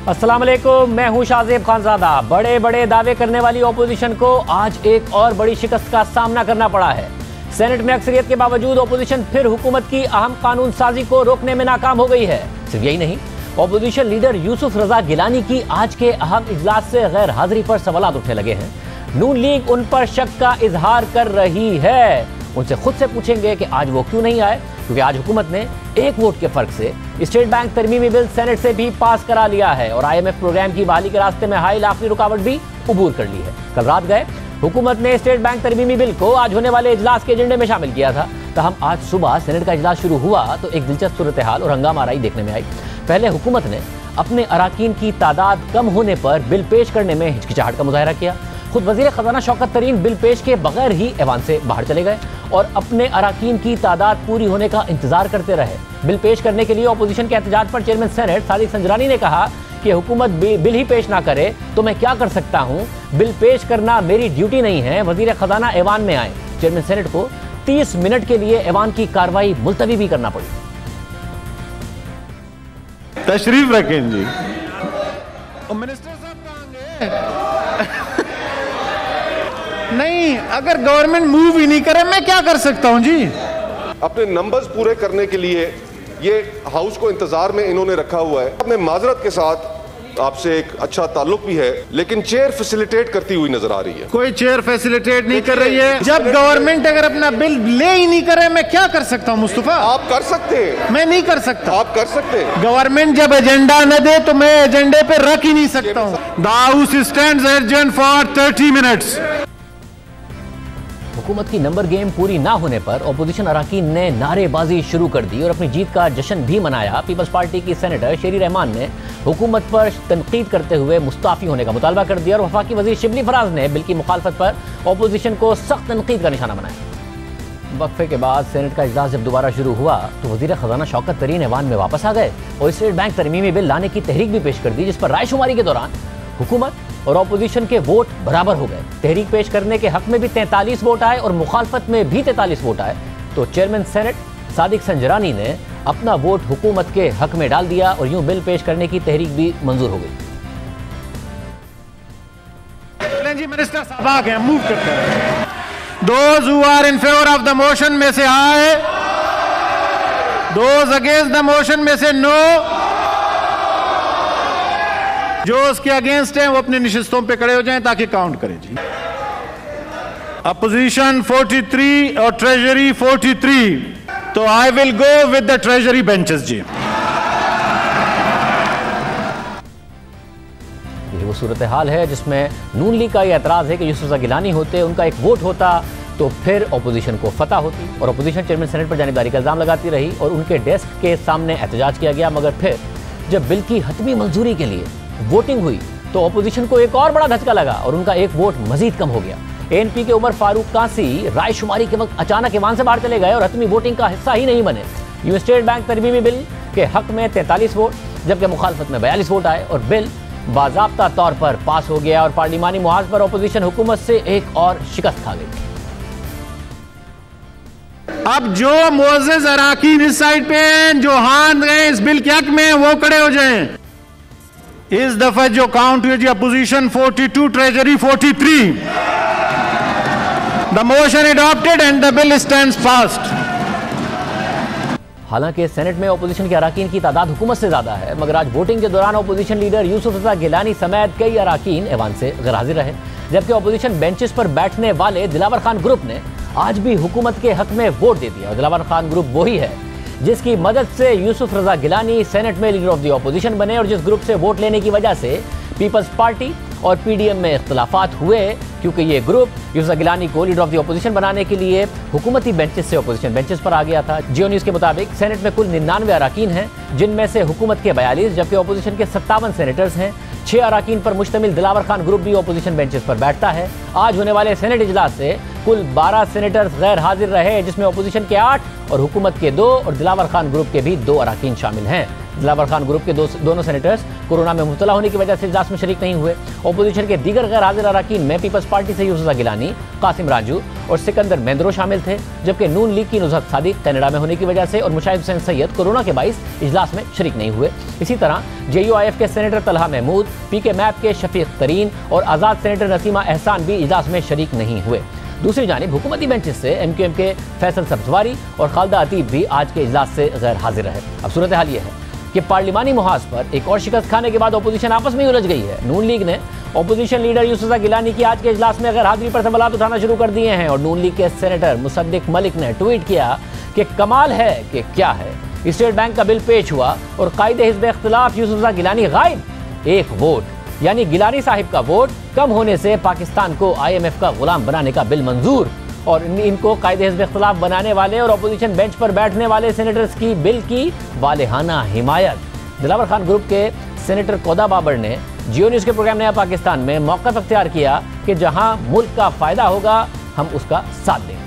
अस्सलाम वालेकुम, मैं हूं शाहजेब खानजादा। बड़े बड़े दावे करने वाली ओपोजिशन को आज एक और बड़ी शिकस्त का सामना करना पड़ा है। सेनेट में अक्सरियत के बावजूद ओपोजिशन फिर हुकूमत की अहम कानून साजी को रोकने में नाकाम हो गई है। सिर्फ यही नहीं, ओपोजिशन लीडर यूसुफ रजा गिलानी की आज के अहम इजलास से गैर हाजिरी पर सवाल उठने लगे हैं। नून लीग उन पर शक का इजहार कर रही है। उनसे खुद से पूछेंगे कि आज वो क्यों नहीं आए, क्योंकि आज हुकूमत ने एक वोट के फर्क से स्टेट बैंक तरमीमी बिल सेनेट से भी पास करा लिया है और IMF प्रोग्राम की बहाली के रास्ते में हाइल आखिरी रुकावट भी उबूर कर ली है। कल रात गए हुकूमत ने स्टेट बैंक तरमीमी बिल को आज होने वाले इजलास के एजेंडे में शामिल किया था। तहम आज सुबह सेनेट का इजलास शुरू हुआ तो एक दिलचस्प सूरत हाल और हंगामा आराई देखने में आई। पहले हुकूमत ने अपने अराकीन की तादाद कम होने पर बिल पेश करने में हिचकिचाहट का मुजाहरा किया। खुद वजीर खजाना शौकत तरीन बिल पेश के बगैर ही ऐवान से बाहर चले गए और अपने अराकीन की तादाद पूरी होने का इंतजार करते रहे। बिल पेश करने के लिए अपोजिशन के एहतजाज पर चेयरमैन सेनेट सादिक संजरानी ने कहा कि हुकूमत बिल ही पेश ना करे तो मैं क्या कर सकता हूं, बिल पेश करना मेरी ड्यूटी नहीं है। वजीर खजाना ऐवान में आए। चेयरमैन सेनेट को 30 मिनट के लिए ऐवान की कार्रवाई मुलतवी भी करना पड़ी। तशरीफ रखें जी। मिनिस्टर साहब कहां गए? नहीं, अगर गवर्नमेंट मूव ही नहीं करे मैं क्या कर सकता हूं जी। अपने नंबर्स पूरे करने के लिए ये हाउस को इंतजार में इन्होंने रखा हुआ है। मैं माजरत के साथ आपसे एक अच्छा ताल्लुक भी है, लेकिन चेयर फैसिलिटेट करती हुई नजर आ रही है। कोई चेयर फैसिलिटेट नहीं कर रही है। जब गवर्नमेंट अगर अपना बिल ले ही नहीं करे मैं क्या कर सकता हूं मुस्तफा? आप कर सकते हैं। मैं नहीं कर सकता। आप कर सकते हैं। गवर्नमेंट जब एजेंडा न दे तो मैं एजेंडे पे रख ही नहीं सकता हूं। The house stands adjourn for 30 minutes. हुकूमत की नंबर गेम पूरी ना होने पर ओपोजिशन अराकीन ने नारेबाजी शुरू कर दी और अपनी जीत का जश्न भी मनाया। पीपल्स पार्टी की सेनेटर शेरी रहमान ने हुकूमत पर तनकीद करते हुए मुस्ताफी होने का मुतालबा कर दिया और वफाकी वजीर शिबली फराज ने बिल की मुखालफत पर ओपोजिशन को सख्त तनकीद का निशाना बनाया। वक्फे के बाद सेनेट का इजलास जब दोबारा शुरू हुआ तो वजीर खजाना शौकत तरीन ऐवान में वापस आ गए और स्टेट बैंक तरमीमी बिल लाने की तहरीक भी पेश कर दी, जिस पर रायशुमारी के दौरान हुकूमत और ऑपोजिशन के वोट बराबर हो गए। तहरीक पेश करने के हक में भी 43 वोट आए और मुखालफत में भी 43 वोट आए तो चेयरमैन सेनेट सादिक संजरानी ने अपना वोट हुकूमत के हक में डाल दिया और यूं बिल पेश करने की तहरीक भी मंजूर हो गई। जी मिनिस्टर साहब आ गए, मूव करते हैं। Those who are in favor of the motion में से आए, those against the motion में से नो, जो उसके अगेंस्ट हैं वो अपने निशिस्तों पे खड़े हो जाएं ताकि काउंट करें जी। अपोजिशन 43 और ट्रेजरी 43, तो I will go with the treasury benches जी। ये वो सूरत हाल है जिसमें नून लीग का ये एतराज है कि यूसुफ रजा गिलानी होते, उनका एक वोट होता तो फिर अपोजिशन को फतह होती और अपोजिशन चेयरमैन सेनेट पर जानिबदारी का इल्जाम लगाती रही और उनके डेस्क के सामने एहतजाज किया गया। मगर फिर जब बिल की हतमी मंजूरी के लिए वोटिंग हुई तो ऑपोजिशन को एक और बड़ा धचका लगा और उनका एक वोट मजीद कम हो गया। ANP के उमर फारूक कासी रायशुमारी के वक्त अचानक ऐवान से बाहर चले गए और हतमी वोटिंग का हिस्सा ही नहीं बने। यूं स्टेट बैंक तरमीमी बिल के हक में 43 वोट जबकि मुखालफत में 42 वोट आए और बिल बाज़ाब्ता तौर पर पास हो गया और पार्लिमानी मुहाज पर ऑपोजिशन हुकूमत से एक और शिकस्त खा गई। अब जो मोअज़्ज़ज़ अराकीन इस साइड पे हैं, जो हाथ गए इस बिल के हक में, वो खड़े हो जाएं। इस दफा जो काउंट हुई जी, opposition 42, treasury 43। The motion adopted and the bill stands passed. हालांकि सेनेट में ओपोजिशन के अराकीन की तादाद हुकूमत से ज्यादा है, मगर आज वोटिंग के दौरान ओपोजिशन लीडर यूसुफ रजा गिलानी समेत कई अराकीन ऐवान से गैर हाजिर रहे, जबकि ओपोजिशन बेंचेस पर बैठने वाले दिलावर खान ग्रुप ने आज भी हुकूमत के हक में वोट दे दिया। और दिलावर खान ग्रुप वही है जिसकी मदद से यूसुफ रजा गिलानी सेनेट में लीडर ऑफ द ऑपोजिशन बने और जिस ग्रुप से वोट लेने की वजह से पीपल्स पार्टी और PDM में इख्तलाफात हुए, क्योंकि ये ग्रुप यूसुफ रजा गिलानी को लीडर ऑफ द ऑपोजिशन बनाने के लिए हुकूमती बेंचेस से ऑपोजिशन बेंचेस पर आ गया था। जियो न्यूज़ के मुताबिक सेनेट में कुल 99 अराकीन हैं, जिनमें से हुकूमत के 42 जबकि ऑपोजिशन के 57 सेनेटर्स हैं। 6 अराकीन पर मुश्तमिल दिलावर खान ग्रुप भी ऑपोजिशन बेंचेस पर बैठता है। आज होने वाले सेनेट इजलास से कुल 12 सेनेटर्स गैर हाजिर रहे, जिसमें ऑपोजिशन के 8 और हुकूमत के 2 और दिलावर खान ग्रुप के भी 2 अराकीन शामिल हैं। दिलावर खान ग्रुप के दोनों सेनेटर्स कोरोना में मुब्तला होने की वजह से इजलास में शरीक नहीं हुए। ओपोजिशन के दीगर गैर हाजिर अरकान में पीपल्स पार्टी से यूसुफ गिलानी, कासिम राजू और सिकंदर मेंद्रो शामिल थे, जबकि नून लीग की नुज़हत सादिक कनाडा में होने की वजह से और मुशाहिद हुसैन सैयद कोरोना के बाइस इजलास में शरीक नहीं हुए। इसी तरह JUIF के senator Talha Mahmood, PK MAP के शफीक तरीन और आज़ाद सेनेटर नसीमा एहसान भी इजलास में शरीक नहीं हुए। दूसरी जानिब हुकूमती बेंचेस से MQM के फैसल सब्जवारी और खालदा अतीब भी आज के इजलास से गैर हाजिर रहे। अब सूरत हाल यह है कि पार्लिमानी मुहाज पर एक और शिकस्त खाने के बाद अपोजिशन आपस में उलझ गई है। नून लीग ने अपोजिशन लीडर यूसुफ गिलानी की आज के इजलास में गैर हाजिरी पर सवाल उठाना शुरू कर दिए हैं और नून लीग के सेनेटर मुसद्दिक मलिक ने ट्वीट किया कि कमाल है कि क्या है, स्टेट बैंक का बिल पेश हुआ और कायदे हिज़्ब इख्तिलाफ यूसुफ गिलानी गायब। एक वोट यानी गिलानी साहिब का वोट कम होने से पाकिस्तान को IMF का गुलाम बनाने का बिल मंजूर और इनको कायदे हिज़्ब इख्तिलाफ बनाने वाले और अपोजिशन बेंच पर बैठने वाले सेनेटर्स की बिल की वालेहाना हिमायत। दिलावर खान ग्रुप के सेनेटर कोदा बाबर ने जियो न्यूज़ के प्रोग्राम नया पाकिस्तान में मौक़िफ़ अख्तियार किया कि जहां मुल्क का फायदा होगा हम उसका साथ देंगे।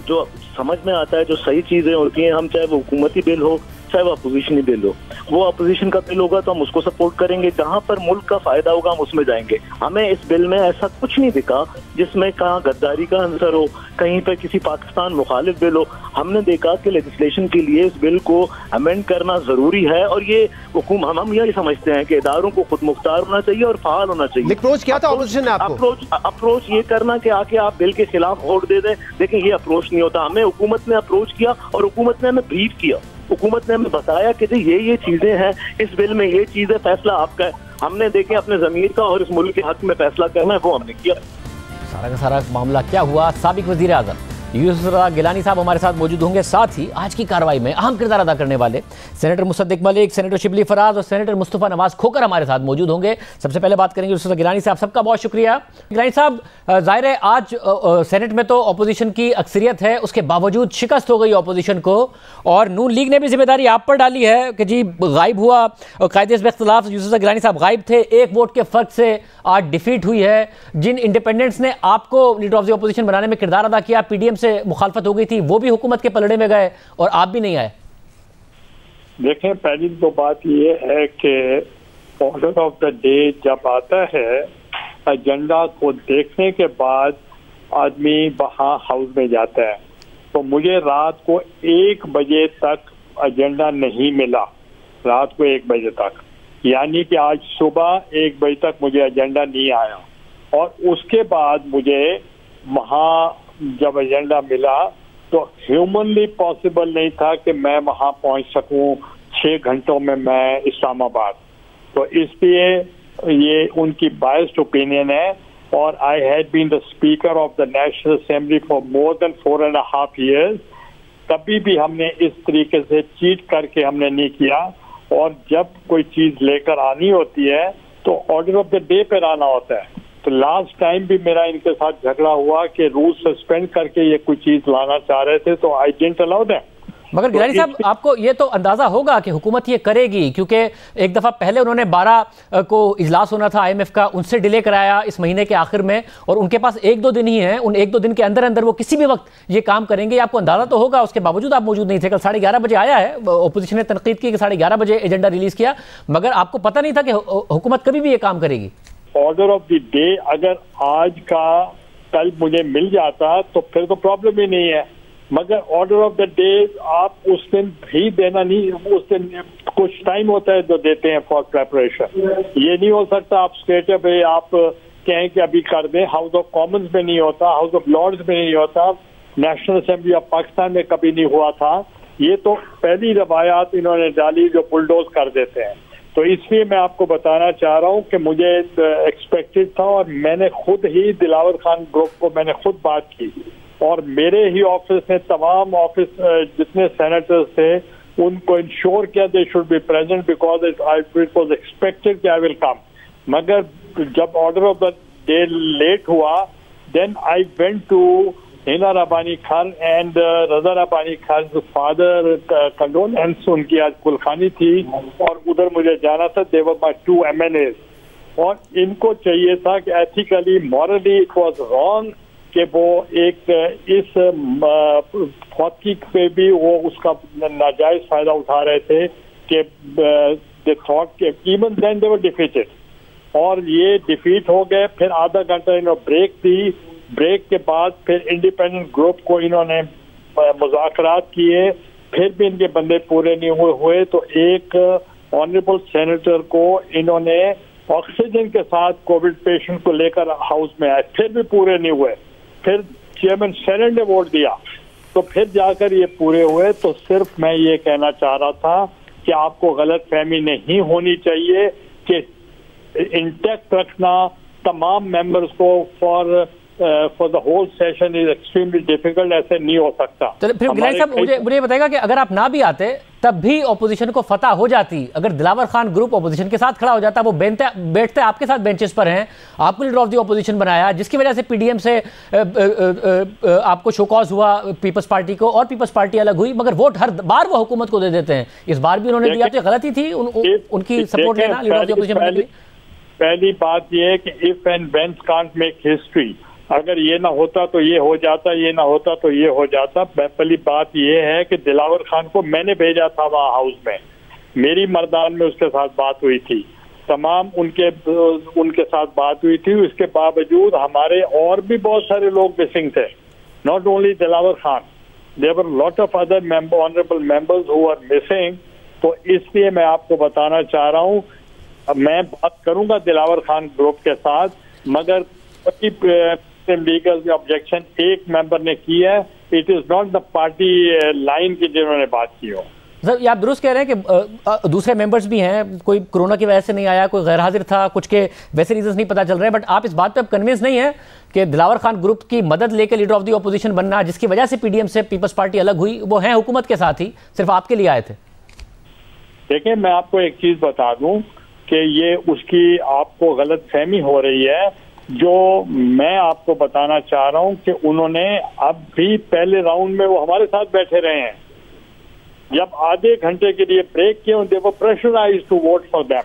जो समझ में आता है, जो सही चीजें होती हैं, हम चाहे वो हुकूमती बिल हो चाहे वो अपोजिशनी बिल हो, वो अपोजिशन का बिल होगा तो हम उसको सपोर्ट करेंगे, जहां पर मुल्क का फायदा होगा हम उसमें जाएंगे। हमें इस बिल में ऐसा कुछ नहीं दिखा जिसमें कहाँ गद्दारी का आंसर हो, कहीं पर किसी पाकिस्तान मुखालिफ बिल हो। हमने देखा कि लेजिस्लेशन के लिए इस बिल को अमेंड करना जरूरी है और ये हम यही समझते हैं कि इदारों को खुद मुख्तार होना चाहिए और फाल होना चाहिए। अप्रोच क्या था अपोजिशन ने आपको? अप्रोच ये करना कि आके आप बिल के खिलाफ वोट दे दें, लेकिन ये अप्रोच नहीं होता। हमें हुकूमत ने अप्रोच किया और हुकूमत ने हमें ब्रीफ किया, हुकूमत ने हमें बताया कि ये चीजें हैं इस बिल में, ये चीजें, फैसला आपका है। हमने देखे अपने जमीर का और इस मुल्क के हक में फैसला करना है, वो हमने किया। सारा का सारा मामला क्या हुआ, साबिक वजीर आज़म यूसुफ गिलानी साहब हमारे साथ मौजूद होंगे। साथ ही आज की कार्रवाई में अहम किरदार अदा करने वाले सेनेटर मुसद्दिक मलिक, सेनेटर शिबली फराज और सेनेटर मुस्तफ़ा नवाज खोकर हमारे साथ मौजूद होंगे। सबसे पहले बात करेंगे यूसुफ गिलानी साहब। सबका बहुत शुक्रिया। गिलानी साहब, जाहिर है आज सेनेट में तो अपोजिशन की अक्सरियत है, उसके बावजूद शिकस्त हो गई अपोजिशन को और नून लीग ने भी जिम्मेदारी आप पर डाली है कि जी गायब हुआ और कायदे हिज़्ब इख्तिलाफ यूसुफ गिलानी साहब गायब थे, एक वोट के फर्क से आज डिफीट हुई है। जिन इंडिपेंडेंट्स ने आपको लीडर ऑफ द अपोजिशन बनाने में किरदार अदा किया, PDM से मुखालफत हो गई थी, वो भी हुकूमत के पलड़े में गए और आप भी नहीं आए। देखें, पहली तो बात ये है कि ऑर्डर ऑफ द डे जब आता है, एजेंडा को देखने के बाद आदमी वहाँ हाउस में जाता है। तो मुझे रात को 1 बजे तक एजेंडा नहीं मिला, रात को 1 बजे तक, यानी कि आज सुबह 1 बजे तक मुझे एजेंडा नहीं आया। और उसके बाद मुझे वहाँ जब एजेंडा मिला तो ह्यूमनली पॉसिबल नहीं था कि मैं वहाँ पहुँच सकूँ 6 घंटों में मैं इस्लामाबाद। तो इसलिए ये उनकी बायस्ड ओपिनियन है। और I had been the speaker of the National Assembly for more than 4.5 years। कभी भी हमने इस तरीके से चीट करके हमने नहीं किया। और जब कोई चीज लेकर आनी होती है तो ऑर्डर ऑफ द डे पर आना होता है। तो लास्ट टाइम भी मेरा इनके साथ झगड़ा हुआ कि रूल सस्पेंड करके ये कोई चीज लाना चाह रहे थे, तो आई डिडंट अलाउ दैट। मगर गिलानी साहब, आपको ये तो अंदाजा होगा कि हुकूमत ये करेगी, क्योंकि एक दफा पहले उन्होंने 12 को इजलास होना था IMF का, उनसे डिले कराया इस महीने के आखिर में और उनके पास 1-2 दिन ही हैं। उन 1-2 दिन के अंदर अंदर वो किसी भी वक्त ये काम करेंगे, आपको अंदाजा तो होगा। उसके बावजूद आप मौजूद नहीं थे। कल 11:30 बजे आया है, अपोजिशन ने तनकीद की कि 11:30 बजे एजेंडा रिलीज किया, मगर आपको पता नहीं था कि हुकूमत कभी भी ये काम करेगी। ऑर्डर ऑफ द डे अगर आज का कल मुझे मिल जाता तो फिर तो प्रॉब्लम ही नहीं है, मगर ऑर्डर ऑफ द डे आप उस दिन भी देना नहीं, उस दिन कुछ टाइम होता है जो देते हैं फॉर प्रेपरेशन। ये नहीं हो सकता आप स्टेट अवे आप कहें कि अभी कर दें। हाउस ऑफ कॉमन्स में नहीं होता, हाउस ऑफ लॉर्ड्स में नहीं होता, नेशनल असेंबली ऑफ पाकिस्तान में कभी नहीं हुआ था। ये तो पहली रवायात इन्होंने डाली जो बुलडोज कर देते हैं। तो इसलिए मैं आपको बताना चाह रहा हूँ कि मुझे एक्सपेक्टेड था और मैंने खुद ही दिलावर खान ग्रुप को मैंने खुद बात की और मेरे ही ऑफिस ने तमाम ऑफिस जितने सेनेटर्स थे उनको इंश्योर किया they should be present because it was expected कि आई विल कम। मगर जब order of the day late हुआ then I went to Hina Rabbani Khan and Raza Rabbani Khan father condolence उनकी आज कुलखानी थी और उधर मुझे जाना था। दे वर माय 2 MNAs और इनको चाहिए था कि ethically morally it was wrong कि वो एक इस फौकी पे भी वो उसका नाजायज फायदा उठा रहे थे कि दे थॉट के even then they were defeated, और ये डिफीट हो गए। फिर आधा घंटा इन्होंने ब्रेक दी, ब्रेक के बाद फिर इंडिपेंडेंट ग्रुप को इन्होंने मुज़ाकरात किए, फिर भी इनके बंदे पूरे नहीं हुए तो एक ऑनरेबल सेनेटर को इन्होंने ऑक्सीजन के साथ कोविड पेशेंट को लेकर हाउस में आए, फिर भी पूरे नहीं हुए। फिर चेयरमैन सेनेट ने वोट दिया तो फिर जाकर ये पूरे हुए। तो सिर्फ मैं ये कहना चाह रहा था कि आपको गलत फहमी नहीं होनी चाहिए कि इंटैक्ट रखना तमाम मेंबर्स को for the whole session is extremely difficult, ऐसे नहीं हो सकता। तो फिर गिलानी साहब मुझे बताएगा कि अगर आप ना भी आते तब भी ऑपोजिशन को फतह हो जाती, अगर दिलावर खान ग्रुप ऑपोजिशन के साथ खड़ा हो जाता, वो बैठते आपके साथ बेंचेस पर हैं, आपको लीडर ऑफ द ऑपोजिशन बनाया, जिसकी वजह से पीडीएम से आपको शोकॉज हुआ पीपल्स पार्टी को, और पीपल्स पार्टी अलग हुई, मगर वोट हर बार वो हुकूमत को दे देते हैं। इस बार भी उन्होंने दिया तो गलती थी उनकी सपोर्ट लेना लीडर ऑफ द ऑपोजिशन। पहली बात यह है कि if and when can't make history, अगर ये ना होता तो ये हो जाता, ये ना होता तो ये हो जाता। पहली बात ये है कि दिलावर खान को मैंने भेजा था वहाँ हाउस में, मेरी मर्दान में उसके साथ बात हुई थी, तमाम उनके साथ बात हुई थी। उसके बावजूद हमारे और भी बहुत सारे लोग मिसिंग थे, not only Dilawar Khan, there were lot of other honourable members who are missing. तो इसलिए मैं आपको बताना चाह रहा हूँ, मैं बात करूंगा दिलावर खान ग्रुप के साथ, मगर लीगल ऑब्जेक्शन एक मेंबर ने की है, it is not the party line की जिन्होंने बात की हो। सर ये आप दुरुस्त कह रहे हैं कि दूसरे मेंबर्स भी हैं, कोई कोरोना की वजह से नहीं आया, कोई गैर हाजिर था, कुछ के वैसे रीजंस नहीं पता चल रहे हैं, बट आप इस बात पे अब कन्विंस नहीं है कि दिलावर खान ग्रुप की मदद लेकर लीडर ऑफ द ऑपोजिशन बनना, जिसकी वजह से पीडीएम से पीपल्स पार्टी अलग हुई, वो है हुकूमत के साथ ही, सिर्फ आपके लिए आए थे? देखिए मैं आपको एक चीज बता दूं कि ये उसकी आपको गलत फहमी हो रही है। जो मैं आपको बताना चाह रहा हूं कि उन्होंने अब भी पहले राउंड में वो हमारे साथ बैठे रहे हैं, जब आधे घंटे के लिए ब्रेक किए, they were pressurised to vote for them.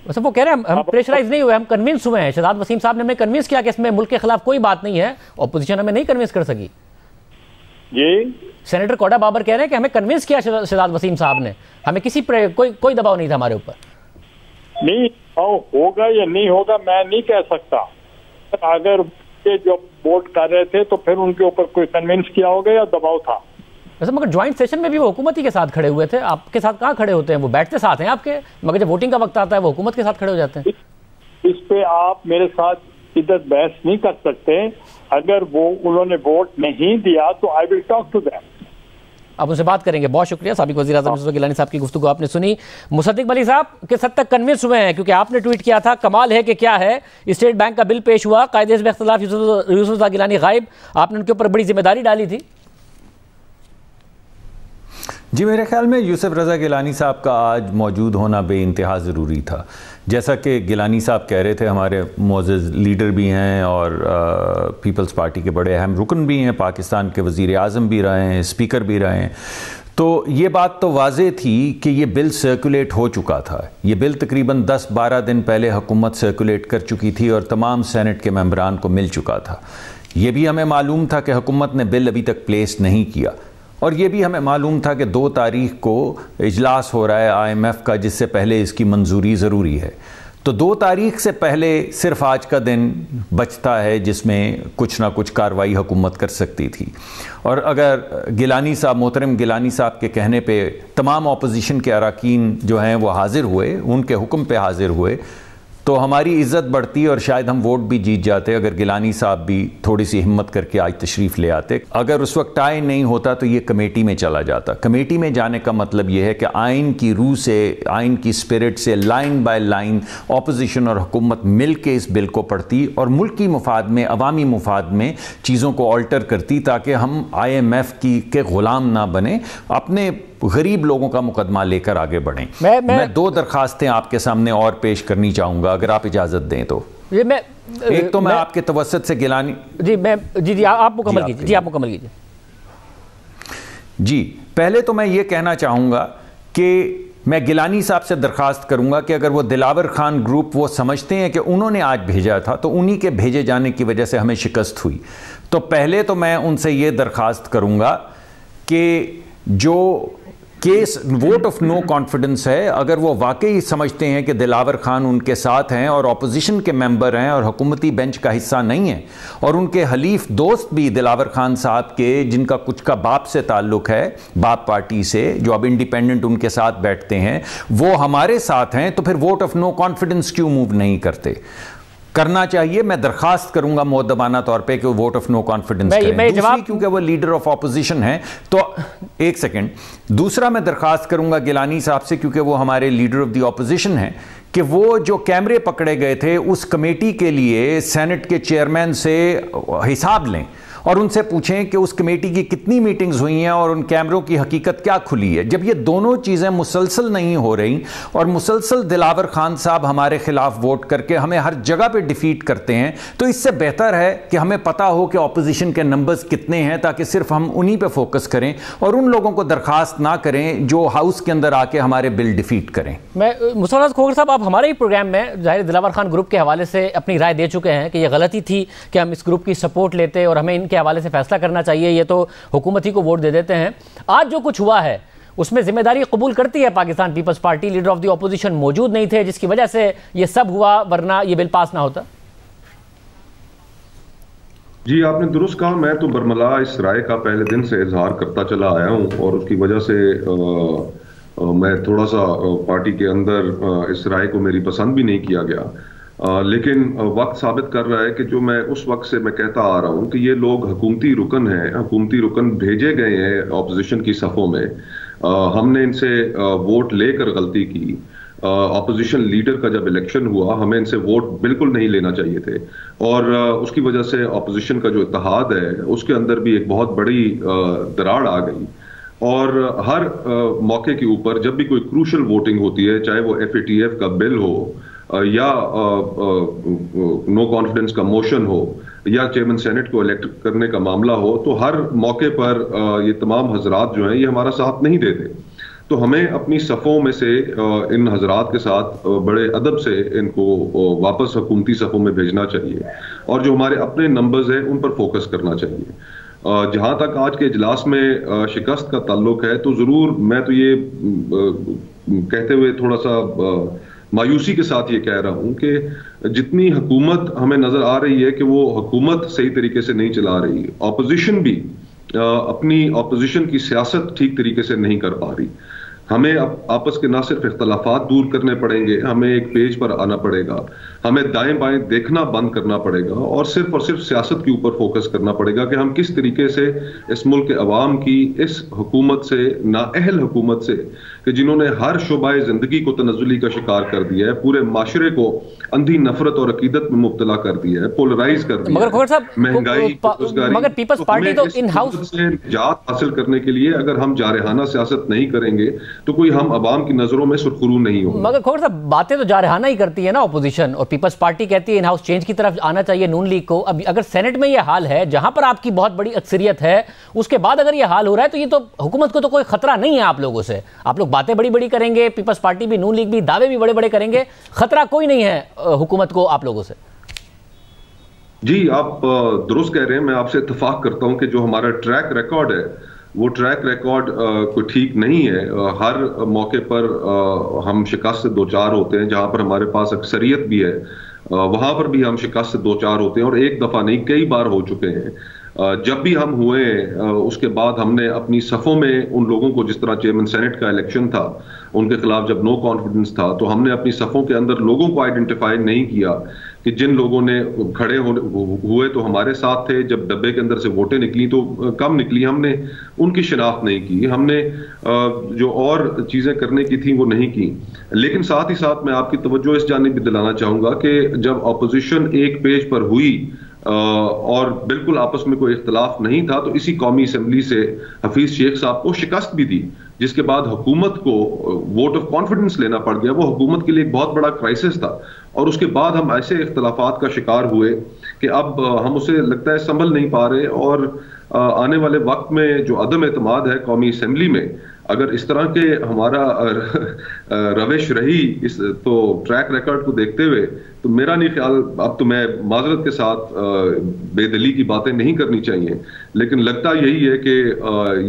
अच्छा वो कह रहे हैं हम प्रेशराइज नहीं हुए, हम कन्विंस हुए हैं। शहजाद वसीम साहब ने हमें कन्विंस किया कि इसमें मुल्क के खिलाफ कोई बात नहीं है, ऑपोजिशन हमें नहीं कन्विंस कर सकी। जी सेनेटर कोडा बाबर कह रहे हैं कि हमें कन्विंस किया शहजाद वसीम साहब ने, हमें किसी कोई दबाव नहीं था हमारे ऊपर। नहीं होगा या नहीं होगा मैं नहीं कह सकता, अगर ये जो वोट कर रहे थे तो फिर उनके ऊपर कोई कन्विंस किया होगा या दबाव था। वैसे मगर ज्वाइंट सेशन में भी वो हुकूमत ही के साथ खड़े हुए थे, आपके साथ कहाँ खड़े होते हैं? वो बैठते साथ हैं आपके, मगर जब वोटिंग का वक्त आता है वो हुकूमत के साथ खड़े हो जाते हैं। इस पे आप मेरे साथ इधर बहस नहीं कर सकते। अगर वो उन्होंने वोट नहीं दिया तो I will talk to them. आप उनसे बात करेंगे। बहुत शुक्रिया। साबिक वज़ीर आज़म यूसुफ गिलानी साहब की गुफ्तगू आपने सुनी। मुसद्दिक मलिक साहब किस हद तक कन्विंस हुए हैं, क्योंकि आपने ट्वीट किया था कमाल है कि क्या है, स्टेट बैंक का बिल पेश हुआ, कायदे हिज़्ब इख्तिलाफ यूसुफ गिलानी गायब, आपने उनके ऊपर बड़ी जिम्मेदारी डाली थी। जी मेरे ख्याल में यूसुफ रज़ा गिलानी साहब का आज मौजूद होना बेइंतहा ज़रूरी था। जैसा कि गिलानी साहब कह रहे थे, हमारे मोअज़्ज़ज़ लीडर भी हैं और पीपल्स पार्टी के बड़े अहम रुकन भी हैं, पाकिस्तान के वज़ीर आज़म भी रहे हैं, स्पीकर भी रहे हैं। तो ये बात तो वाज़े थी कि ये बिल सर्कुलेट हो चुका था। ये बिल तकरीबन 10-12 दिन पहले हुकूमत सर्कुलेट कर चुकी थी और तमाम सेनेट के मेंबरान को मिल चुका था। ये भी हमें मालूम था कि हुकूमत ने बिल अभी तक प्लेस नहीं किया, और ये भी हमें मालूम था कि 2 तारीख को इजलास हो रहा है IMF का, जिससे पहले इसकी मंजूरी ज़रूरी है। तो 2 तारीख से पहले सिर्फ आज का दिन बचता है जिसमें कुछ ना कुछ कार्रवाई हुकूमत कर सकती थी। और अगर गिलानी साहब, मोहतरम गिलानी साहब के कहने पे तमाम अपोजिशन के अरकान जो हैं वो हाजिर हुए, उनके हुक्म पे हाजिर हुए, तो हमारी इज़्ज़त बढ़ती और शायद हम वोट भी जीत जाते अगर गिलानी साहब भी थोड़ी सी हिम्मत करके आज तशरीफ़ ले आते। अगर उस वक्त टाई नहीं होता तो ये कमेटी में चला जाता। कमेटी में जाने का मतलब ये है कि आइन की रूह से, आइन की स्पिरिट से लाइन बाय लाइन अपोजिशन और हुकूमत मिल के इस बिल को पढ़ती और मुल्की मुफाद में, अवामी मुफाद में चीज़ों को ऑल्टर करती, ताकि हम IMF के ग़ुलाम ना बने, अपने गरीब लोगों का मुकदमा लेकर आगे बढ़ें। मैं 2 दरखास्तें आपके सामने और पेश करनी चाहूँगा अगर आप इजाज़त दें तो। एक तो मैं आपके तवस्सुत से गिलानी जी आप मुकम्मल कीजिए। जी आप मुकम्मल कीजिए। जी पहले तो मैं ये कहना चाहूँगा कि मैं गिलानी साहब से दरख्वास्त करूंगा कि अगर वो दिलावर खान ग्रुप वो समझते हैं कि उन्होंने आज भेजा था तो उन्हीं के भेजे जाने की वजह से हमें शिकस्त हुई, तो पहले तो मैं उनसे ये दरख्वास्त करूंगा कि जो case vote of no confidence है, अगर वो वाकई समझते हैं कि दिलावर खान उनके साथ हैं और ऑपोजिशन के मेंबर हैं और हुकूमती बेंच का हिस्सा नहीं है, और उनके हलीफ दोस्त भी दिलावर खान साहब के जिनका कुछ का बाप से ताल्लुक है, बाप पार्टी से, जो अब इंडिपेंडेंट उनके साथ बैठते हैं, वो हमारे साथ हैं, तो फिर वोट ऑफ नो कॉन्फिडेंस क्यों मूव नहीं करते? करना चाहिए। मैं दरखास्त करूंगा मुअद्दबाना तौर पे कि वोट ऑफ नो कॉन्फिडेंस करें। दूसरी, क्योंकि वो लीडर ऑफ ऑपोजिशन है, तो एक सेकंड, दूसरा मैं दरखास्त करूंगा गिलानी साहब से, क्योंकि वो हमारे लीडर ऑफ द ऑपोजिशन हैं, कि वो जो कैमरे पकड़े गए थे उस कमेटी के लिए सेनेट के चेयरमैन से हिसाब लें और उनसे पूछें कि उस कमेटी की कितनी मीटिंग्स हुई हैं और उन कैमरों की हकीकत क्या खुली है। जब ये दोनों चीज़ें मुसलसल नहीं हो रही और मुसलसल दिलावर खान साहब हमारे खिलाफ वोट करके हमें हर जगह पे डिफीट करते हैं, तो इससे बेहतर है कि हमें पता हो कि ऑपोजिशन के नंबर्स कितने हैं, ताकि सिर्फ हम उन्हीं पे फोकस करें और उन लोगों को दरखास्त ना करें जो हाउस के अंदर आके हमारे बिल डिफीट करें। मैं मुसर्रफ खोखर साहब, आप हमारे ही प्रोग्राम में जाहिर दिलावर खान ग्रुप के हवाले से अपनी राय दे चुके हैं कि यह गलती थी कि हम इस ग्रुप की सपोर्ट लेते और हमें इनके हवाले से फैसला करना चाहिए, ये तो हुकूमत ही को वोट दे देते हैं। आज जो कुछ हुआ है उसमें जिम्मेदारी कबूल करती है Pakistan Peoples Party? Leader of the opposition मौजूद नहीं थे जिसकी वजह से ये सब हुआ, वरना ये बिल पास ना होता। जी, आपने दुरुस्त कहा। मैं तो बरमला इस राय का पहले दिन से इजहार करता चला आया हूं और उसकी वजह से मैं थोड़ा सा पार्टी के अंदर इस राय को मेरी पसंद भी नहीं किया गया। लेकिन वक्त साबित कर रहा है कि जो मैं उस वक्त से मैं कहता आ रहा हूं कि ये लोग हुकूमती रुकन हैं, हुकूमती रुकन भेजे गए हैं ऑपोजिशन की सफ़ों में। हमने इनसे वोट लेकर गलती की। ऑपोजिशन लीडर का जब इलेक्शन हुआ, हमें इनसे वोट बिल्कुल नहीं लेना चाहिए थे और उसकी वजह से ऑपोजिशन का जो इत्तेहाद है उसके अंदर भी एक बहुत बड़ी दरार आ गई। और हर मौके के ऊपर जब भी कोई क्रूशल वोटिंग होती है, चाहे वो FATF का बिल हो या नो कॉन्फिडेंस का मोशन हो या चेयरमैन सेनेट को इलेक्ट करने का मामला हो, तो हर मौके पर ये तमाम हजरात जो हैं ये हमारा साथ नहीं देते। तो हमें अपनी सफ़ों में से इन हजरात के साथ बड़े अदब से इनको वापस हुकूमती सफ़ों में भेजना चाहिए और जो हमारे अपने नंबर्स हैं उन पर फोकस करना चाहिए। जहां तक आज के इजलास में शिकस्त का ताल्लुक है, तो ज़रूर मैं तो ये कहते हुए थोड़ा सा मायूसी के साथ ये कह रहा हूं कि जितनी हुकूमत हमें नजर आ रही है कि वो हुकूमत सही तरीके से नहीं चला रही, ऑपोजिशन भी अपनी ऑपोजिशन की सियासत ठीक तरीके से नहीं कर पा रही। हमें आपस के ना सिर्फ इख्तलाफात दूर करने पड़ेंगे, हमें एक पेज पर आना पड़ेगा, हमें दाएं बाएं देखना बंद करना पड़ेगा और सिर्फ सियासत के ऊपर फोकस करना पड़ेगा कि हम किस तरीके से इस मुल्क के अवाम की इस हुकूमत से, नाअहल हुकूमत से, कि जिन्होंने हर शोबाए जिंदगी को तनज़्ज़ुली का शिकार कर दिया है, पूरे माशरे को अंधी नफरत और अकीदत में मुब्तला कर दिया है, पोलराइज कर दिया है, महंगाई, मगर पीपल्स पार्टी तो इन हाउस से निजात हासिल करने के लिए अगर हम जारहाना सियासत नहीं करेंगे तो कोई हम अवाम की नजरों में सुरखरू नहीं होगा। मगर खोखर साहब, बातें तो जारहाना ही करती है ना ऑपोजिशन, और पीपल्स पार्टी कहती है इन हाउस चेंज की तरफ आना चाहिए नून लीग को। अब अगर सेनेट में यह हाल है जहां पर आपकी बहुत बड़ी अक्सरियत है, उसके बाद अगर यह हाल हो रहा है, तो ये तो हुकूमत को तो कोई खतरा नहीं है आप लोगों से। आप लोग बातें बड़ी बड़ी करेंगे, पीपल्स पार्टी भी, नून लीग भी, दावे भी बड़े बड़े करेंगे, खतरा कोई नहीं है हुकूमत को आप लोगों से। जी, आप दुरुस्त कह रहे हैं। मैं आपसे इत्तेफाक करता हूं कि जो हमारा ट्रैक रिकॉर्ड है वो ट्रैक रिकॉर्ड कोई ठीक नहीं है। हर मौके पर हम शिकस्त से दो चार होते हैं। जहां पर हमारे पास अक्सरियत भी है वहां पर भी हम शिकस्त से दो चार होते हैं और एक दफा नहीं कई बार हो चुके हैं। जब भी हम हुए उसके बाद हमने अपनी सफ़ों में उन लोगों को, जिस तरह चेयरमैन सेनेट का इलेक्शन था उनके खिलाफ जब नो कॉन्फिडेंस था, तो हमने अपनी सफ़ों के अंदर लोगों को आइडेंटिफाई नहीं किया कि जिन लोगों ने खड़े हुए तो हमारे साथ थे, जब डब्बे के अंदर से वोटें निकली तो कम निकली, हमने उनकी शिनाख्त नहीं की, हमने जो और चीज़ें करने की थी वो नहीं की। लेकिन साथ ही साथ मैं आपकी तवज्जो इस जानिब भी दिलाना चाहूँगा कि जब अपोजिशन एक पेज पर हुई और बिल्कुल आपस में कोई इख्तलाफ नहीं था, तो इसी कौमी असम्बली से हफीज शेख साहब को शिकस्त भी दी, जिसके बाद हुकूमत को वोट ऑफ कॉन्फिडेंस लेना पड़ गया। वो हुकूमत के लिए एक बहुत बड़ा क्राइसिस था और उसके बाद हम ऐसे इख्तलाफात का शिकार हुए कि अब हम उसे लगता है संभल नहीं पा रहे और आने वाले वक्त में जो अदम एतमाद है कौमी असम्बली में, अगर इस तरह के हमारा रविश रही इस तो ट्रैक रिकॉर्ड को देखते हुए, तो मेरा नहीं ख्याल, अब तो मैं माजरत के साथ बेदली की बातें नहीं करनी चाहिए, लेकिन लगता यही है कि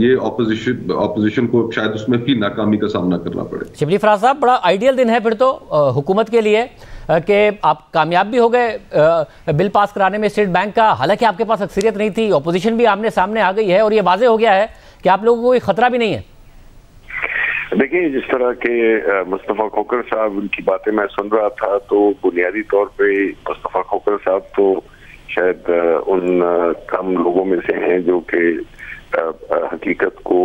ये ऑपोजिशन को शायद उसमें भी नाकामी का सामना करना पड़े। शिबली फराज साहब, बड़ा आइडियल दिन है फिर तो हुकूमत के लिए कि आप कामयाब भी हो गए बिल पास कराने में स्टेट बैंक का, हालांकि आपके पास अक्सरियत नहीं थी, ऑपोजिशन भी आमने सामने आ गई है और ये वाजे हो गया है कि आप लोगों को कोई खतरा भी नहीं है। देखिए, जिस तरह के मुस्तफा खोखर साहब, उनकी बातें मैं सुन रहा था, तो बुनियादी तौर पे मुस्तफा खोखर साहब तो शायद उन कम लोगों में से हैं जो कि हकीकत को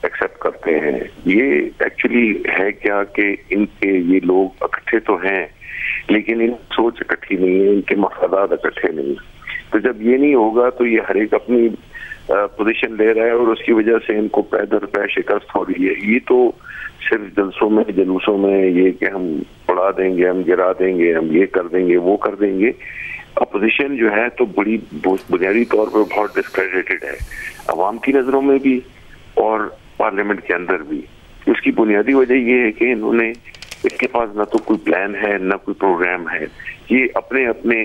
एक्सेप्ट करते हैं। ये एक्चुअली है क्या कि इनके ये लोग इकट्ठे तो हैं, लेकिन इन सोच इकट्ठी नहीं है, इनके मफादात इकट्ठे नहीं। तो जब ये नहीं होगा तो ये हर एक अपनी पोजीशन ले रहा है और उसकी वजह से इनको पैदल पे शिकस्त हो रही है। ये तो सिर्फ जलसों में जुलूसों में ये कि हम उड़ा देंगे, हम गिरा देंगे, हम ये कर देंगे, वो कर देंगे। अपोजिशन जो है तो बड़ी बुनियादी तौर पर बहुत डिस्क्रेडिटेड है, अवाम की नजरों में भी और पार्लियामेंट के अंदर भी। उसकी बुनियादी वजह ये है कि इन्होंने, इसके पास न तो कोई प्लान है न कोई प्रोग्राम है, ये अपने अपने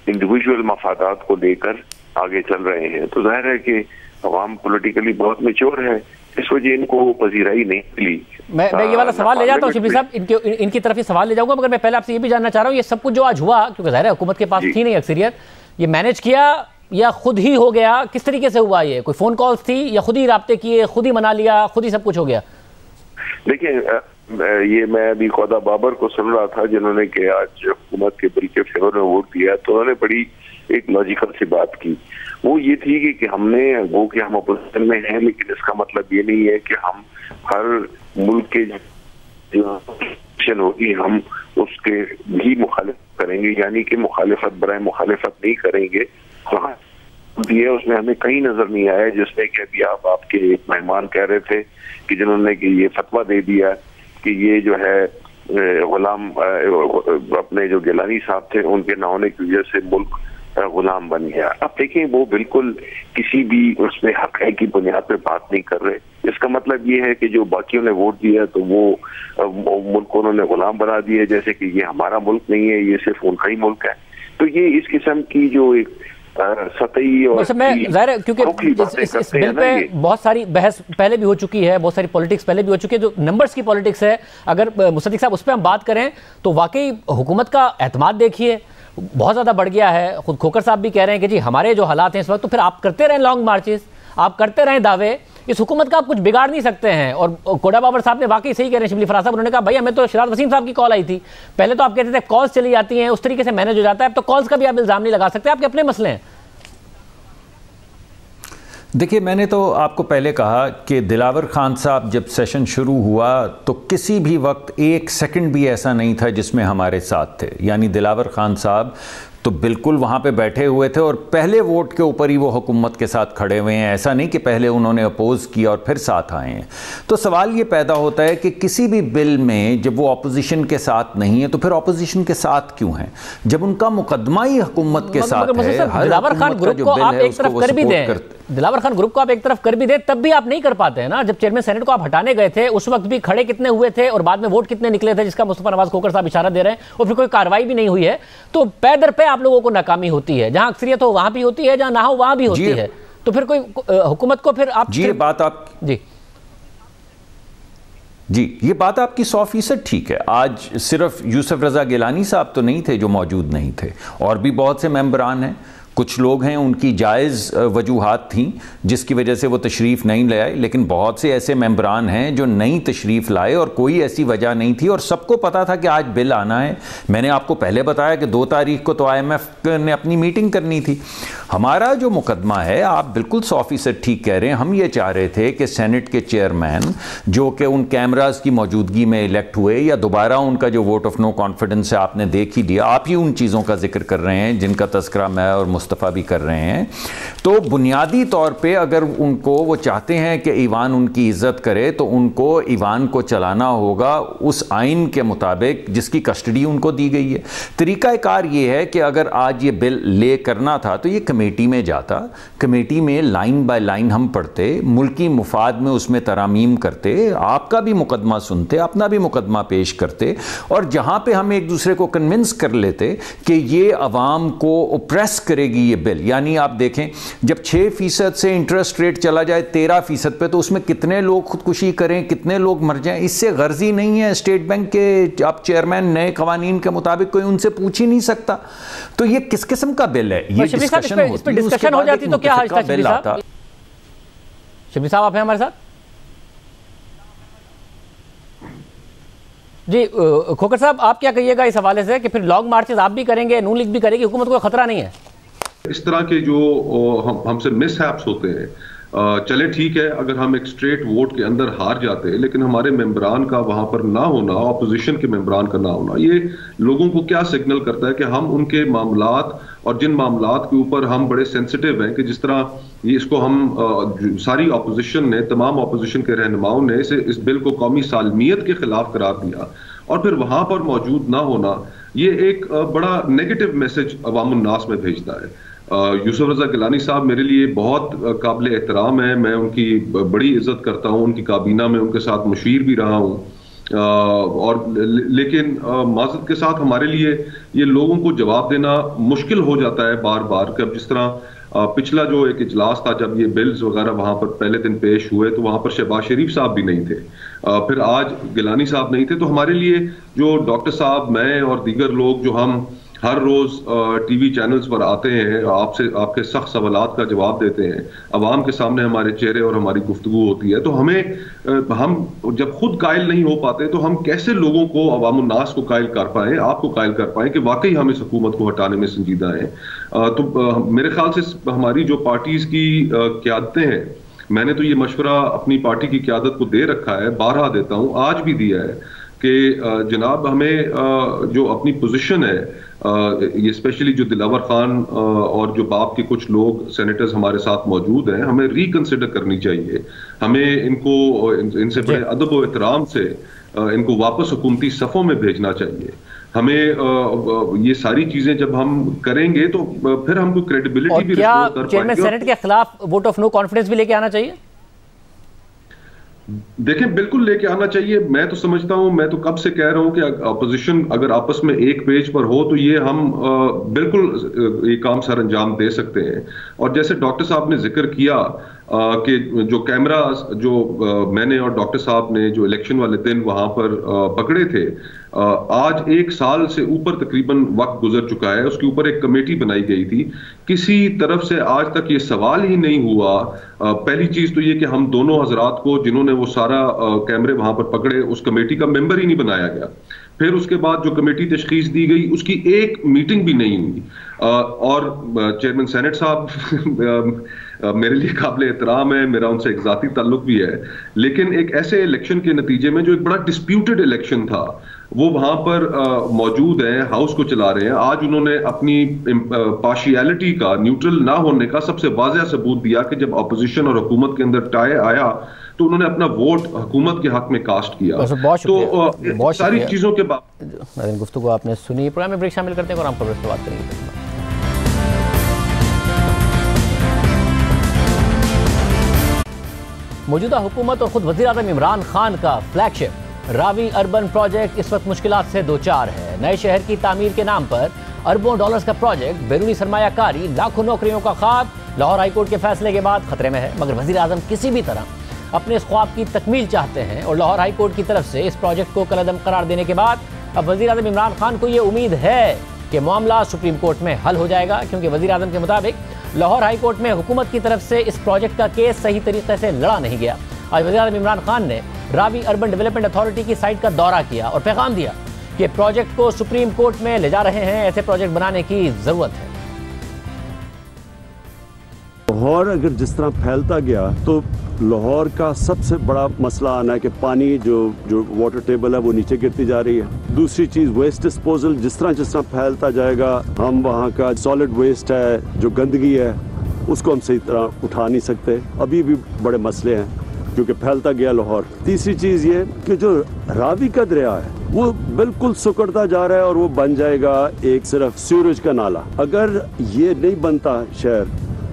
इंडिविजुअल मफादात को लेकर आगे चल रहे हैं। तो जाहिर है कि अवाम पॉलिटिकली बहुत मैच्योर है, इस वजह इनको पजीराई नहीं मिली। मैं ये वाला सवाल ले जाता हूँ शिबली साहब, इनकी तरफ ही सवाल ले जाऊंगा, मगर मैं पहले आपसे ये भी जानना चाह रहा हूँ, ये सब कुछ जो आज हुआ, क्योंकि जाहिर है हुकूमत के पास थी नहीं अक्सरियत, ये मैनेज किया या खुद ही हो गया, किस तरीके से हुआ? ये कोई फोन कॉल्स थी या खुद ही राब्ते किए, खुद ही मना लिया, खुद ही सब कुछ हो गया? देखिए, ये मैं अभी खुदा बाबर को सुन रहा था जिन्होंने कि आज हुकूमत के बिल के फेवर में वोट दिया, तो उन्होंने बड़ी एक लॉजिकल सी बात की। वो ये थी कि हमने वो कि हम अपोजिशन में हैं, लेकिन इसका मतलब ये नहीं है कि हम हर मुल्क के जो होगी हम उसके भी मुखालिफत करेंगे, यानी कि मुखालिफत बराए मुखालिफत नहीं करेंगे। वहाँ दिए उसमें हमें कहीं नजर नहीं आया जिसमें कि अभी आपके एक मेहमान कह रहे थे कि जिन्होंने कि ये फतवा दे दिया कि ये जो है गुलाम, अपने जो गिलानी साहब थे उनके ना होने की वजह से मुल्क गुलाम बन गया। अब देखें, वो बिल्कुल किसी भी उसमें हक है की बुनियाद पे बात नहीं कर रहे। इसका मतलब ये है कि जो बाकियों ने वोट दिया तो वो मुल्क को उन्होंने गुलाम बना दिया, जैसे कि ये हमारा मुल्क नहीं है, ये सिर्फ उनका ही मुल्क है। तो ये इस किस्म की जो एक सतही और क्योंकि इस बिल पे बहुत सारी बहस पहले भी हो चुकी है, बहुत सारी पॉलिटिक्स पहले भी हो चुकी है, जो नंबर्स की पॉलिटिक्स है, अगर मुसद्दिक साहब उस पर हम बात करें तो वाकई हुकूमत का एतमाद देखिए बहुत ज़्यादा बढ़ गया है। खुद खोखर साहब भी कह रहे हैं कि जी हमारे जो हालात हैं इस वक्त, तो फिर आप करते रहें लॉन्ग मार्चेस, आप करते रहें दावे, इस हुकूमत का आप कुछ बिगाड़ नहीं सकते हैं। और कोड़ा बाबर साहब ने वाकई सही कह रहे हैं, शिबली फराज साहब, उन्होंने कहा भाई हमें तो शरारत वसीम साहब की कॉल आई थी, पहले तो आप कहते थे कॉल्स चली जाती हैं, उस तरीके से मैनेज हो जाता है, अब तो कॉल्स का भी आप इल्ज़ाम नहीं लगा सकते, आपके अपने मसले हैं। देखिए, मैंने तो आपको पहले कहा कि दिलावर खान साहब जब सेशन शुरू हुआ तो किसी भी वक्त एक सेकंड भी ऐसा नहीं था जिसमें हमारे साथ थे, यानी दिलावर खान साहब तो बिल्कुल वहाँ पे बैठे हुए थे और पहले वोट के ऊपर ही वो हुकूमत के साथ खड़े हुए हैं। ऐसा नहीं कि पहले उन्होंने अपोज़ किया और फिर साथ आए हैं। तो सवाल ये पैदा होता है कि किसी भी बिल में जब वो अपोजिशन के साथ नहीं है तो फिर अपोजिशन के साथ क्यों हैं, जब उनका मुकदमा ही हुकूमत के साथ है। दिलावर खान ग्रुप को आप एक तरफ कर भी दें, दिलावर खान ग्रुप को आप एक तरफ कर भी दें, तब भी आप नहीं कर पाते हैं ना। जब चेयरमैन सेनेट को आप हटाने गए थे उस वक्त भी खड़े कितने हुए थे और बाद में वोट कितने निकले थे, जिसका मुस्तफा नवाज खोखर साहब इशारा दे रहे हैं, और फिर कोई कार्रवाई भी नहीं हुई है। तो पैदर पे आप लोगों को नाकामी होती है, जहां अक्सरियत हो वहां भी होती है, जहां ना हो वहां भी होती है। तो फिर कोई हुकूमत को फिर आप जी, ये बात आप जी ये बात आपकी 100% ठीक है। आज सिर्फ यूसुफ रजा गिलानी साहब तो नहीं थे जो मौजूद नहीं थे, और भी बहुत से मेंबरान हैं, कुछ लोग हैं उनकी जायज़ वजूहात थी जिसकी वजह से वो तशरीफ़ नहीं ले आए, लेकिन बहुत से ऐसे मेंबरान हैं जो नई तशरीफ़ लाए और कोई ऐसी वजह नहीं थी और सबको पता था कि आज बिल आना है। मैंने आपको पहले बताया कि 2 तारीख को तो IMF ने अपनी मीटिंग करनी थी। हमारा जो मुकदमा है, आप बिल्कुल 100% ठीक कह रहे हैं, हम ये चाह रहे थे कि सेनेट के चेयरमैन जो कि उन कैमराज की मौजूदगी में इलेक्ट हुए या दोबारा उनका जो वोट ऑफ नो कॉन्फिडेंस है आपने देख ही लिया, आप ही उन चीज़ों का जिक्र कर रहे हैं जिनका तस्करा मैं और मुस्तफ़ा भी कर रहे हैं। तो बुनियादी तौर पे अगर उनको वो चाहते हैं कि ईवान उनकी इज़्ज़त करे तो उनको ईवान को चलाना होगा उस आइन के मुताबिक जिसकी कस्टडी उनको दी गई है। तरीक़ाकार ये है कि अगर आज ये बिल ले करना था तो ये कमेटी में जाता, कमेटी में लाइन बाय लाइन हम पढ़ते, मुल्की मुफाद में उसमें तरामीम करते, आपका भी मुकदमा सुनते, अपना भी मुकदमा पेश करते, और जहाँ पे हम एक दूसरे को कन्विंस कर लेते कि ये अवाम को ओप्रेस करेगी ये बिल। यानी आप देखें जब 6% से इंटरेस्ट रेट चला जाए 13% पे, तो उसमें कितने लोग खुदकुशी करें, कितने लोग मर जाएं। इससे गर्जी नहीं है। स्टेट बैंक के आप चेयरमैन नए कवानीन के मुताबिक कोई उनसे पूछ ही नहीं सकता। तो ये किस किस्म का बिल है? ये डिस्कशन हो जाती तो क्या आज तक बिल आता। शबीर साहब आप हैं हमारे साथ जी। खोकर साहब आप क्या कहिएगा इस हवाले से कि फिर लॉन्ग मार्चेस आप भी करेंगे, नून लीग भी करेगी, हुकूमत को खतरा नहीं है? इस तरह के जो हमसे मिसहैप्स होते हैं, चले ठीक है अगर हम एक स्ट्रेट वोट के अंदर हार जाते हैं, लेकिन हमारे मेंबरान का वहां पर ना होना, ऑपोजिशन के मेंबरान का ना होना, ये लोगों को क्या सिग्नल करता है कि हम उनके मामलात और जिन मामलात के ऊपर हम बड़े सेंसिटिव हैं, कि जिस तरह ये इसको हम सारी ऑपोजिशन ने, तमाम ऑपोजिशन के रहनुमाओं ने इस बिल को कौमी सालमियत के खिलाफ करार दिया, और फिर वहां पर मौजूद ना होना ये एक बड़ा नेगेटिव मैसेज अवाम उन्नास में भेजता है। यूसुफ रजा गिलानी साहब मेरे लिए बहुत काबिल एहतराम है, मैं उनकी बड़ी इज्जत करता हूँ, उनकी काबीना में उनके साथ मुशीर भी रहा हूँ, और लेकिन माज़रत के साथ हमारे लिए ये लोगों को जवाब देना मुश्किल हो जाता है बार बार। कि अब जिस तरह पिछला जो एक इजलास था जब ये बिल्स वगैरह वहां पर पहले दिन पेश हुए तो वहां पर शहबाज शरीफ साहब भी नहीं थे, फिर आज गिलानी साहब नहीं थे, तो हमारे लिए जो डॉक्टर साहब, मैं और दीगर लोग जो हम हर रोज टीवी चैनल्स पर आते हैं, आपसे आपके सख्त सवालात का जवाब देते हैं, अवाम के सामने हमारे चेहरे और हमारी गुफ्तगू होती है, तो हम जब खुद कायल नहीं हो पाते तो हम कैसे लोगों को, अवाम उन्नास को कायल कर पाएं, आपको कायल कर पाएं कि वाकई हम इस हुकूमत को हटाने में संजीदा हैं। तो मेरे ख्याल से हमारी जो पार्टीज की क़यादतें हैं, मैंने तो ये मशवरा अपनी पार्टी की क़यादत को दे रखा है, बारहा देता हूँ, आज भी दिया है कि जनाब हमें जो अपनी पोजीशन है, ये स्पेशली जो दिलावर खान और जो बाप के कुछ लोग सेनेटर्स हमारे साथ मौजूद हैं, हमें रिकंसिडर करनी चाहिए, हमें इनसे बड़े अदब और एहतराम से इनको वापस हुकूमती सफ़ों में भेजना चाहिए। हमें ये सारी चीजें जब हम करेंगे तो फिर हमको क्रेडिबिलिटी भी रिस्टोर कर पाएंगे। चेयरमैन सेनेट के खिलाफ वोट ऑफ नो कॉन्फिडेंस भी लेके आना चाहिए? देखें, बिल्कुल लेके आना चाहिए। मैं तो समझता हूं, मैं तो कब से कह रहा हूं कि अपोजिशन अगर आपस में एक पेज पर हो तो ये हम बिल्कुल ये काम सर अंजाम दे सकते हैं। और जैसे डॉक्टर साहब ने जिक्र किया कि जो कैमरा जो मैंने और डॉक्टर साहब ने जो इलेक्शन वाले दिन वहां पर पकड़े थे, आज 1 साल से ऊपर तकरीबन वक्त गुजर चुका है, उसके ऊपर एक कमेटी बनाई गई थी, किसी तरफ से आज तक ये सवाल ही नहीं हुआ। पहली चीज तो ये कि हम दोनों हजरात को जिन्होंने वो सारा कैमरे वहां पर पकड़े उस कमेटी का मेंबर ही नहीं बनाया गया। फिर उसके बाद जो कमेटी तशखीस दी गई उसकी एक मीटिंग भी नहीं हुई। और चेयरमैन सेनेट साहब मेरे लिए काबिल एहतराम है, मेरा उनसे एक जाती ताल्लुक भी है, लेकिन एक ऐसे इलेक्शन के नतीजे में जो एक बड़ा डिस्प्यूटेड इलेक्शन था वो वहां पर मौजूद है, हाउस को चला रहे हैं। आज उन्होंने अपनी पार्शियलिटी का, न्यूट्रल ना होने का सबसे वाज़ेह सबूत दिया कि जब अपोजिशन और हुकूमत के अंदर टाई आया तो उन्होंने अपना वोट हुकूमत के हक में कास्ट किया। तो सारी चीजों के बाद गुफ्तगू आपने सुनी। प्रोग्राम में ब्रेक शामिल करते हैं और हम खबर से बात करेंगे। मौजूदा हुकूमत और खुद वज़ीर आज़म इमरान खान का फ्लैगशिप रावी अर्बन प्रोजेक्ट इस वक्त मुश्किलात से दो चार है। नए शहर की तामीर के नाम पर अरबों डॉलर्स का प्रोजेक्ट, बैरूनी सरमायाकारी, लाखों नौकरियों का ख्वाब लाहौर हाईकोर्ट के फैसले के बाद खतरे में है। मगर वज़ीर आज़म किसी भी तरह अपने इस ख्वाब की तकमील चाहते हैं और लाहौर हाईकोर्ट की तरफ से इस प्रोजेक्ट को कलअदम करार देने के बाद अब वज़ीर आज़म इमरान खान को ये उम्मीद है कि मामला सुप्रीम कोर्ट में हल हो जाएगा, क्योंकि वज़ीर आज़म के मुताबिक लाहौर हाईकोर्ट में हुकूमत की तरफ से इस प्रोजेक्ट का केस सही तरीके से लड़ा नहीं गया। आज वज़ीर आज़म इमरान खान ने रावी अर्बन डेवलपमेंट अथॉरिटी की साइट का दौरा किया और पैगाम दिया कि प्रोजेक्ट को सुप्रीम कोर्ट में ले जा रहे हैं, ऐसे प्रोजेक्ट बनाने की जरूरत है। लाहौर अगर जिस तरह फैलता गया तो लाहौर का सबसे बड़ा मसला आना है कि पानी जो वाटर टेबल है वो नीचे गिरती जा रही है। दूसरी चीज़ वेस्ट डिस्पोजल जिस तरह फैलता जाएगा, हम वहाँ का सॉलिड वेस्ट है, जो गंदगी है, उसको हम सही तरह उठा नहीं सकते। अभी भी बड़े मसले हैं क्योंकि फैलता गया लाहौर। तीसरी चीज़ ये कि जो रावी का दरिया है वो बिल्कुल सुकड़ता जा रहा है और वो बन जाएगा एक सिर्फ सीवरेज का नाला। अगर ये नहीं बनता शहर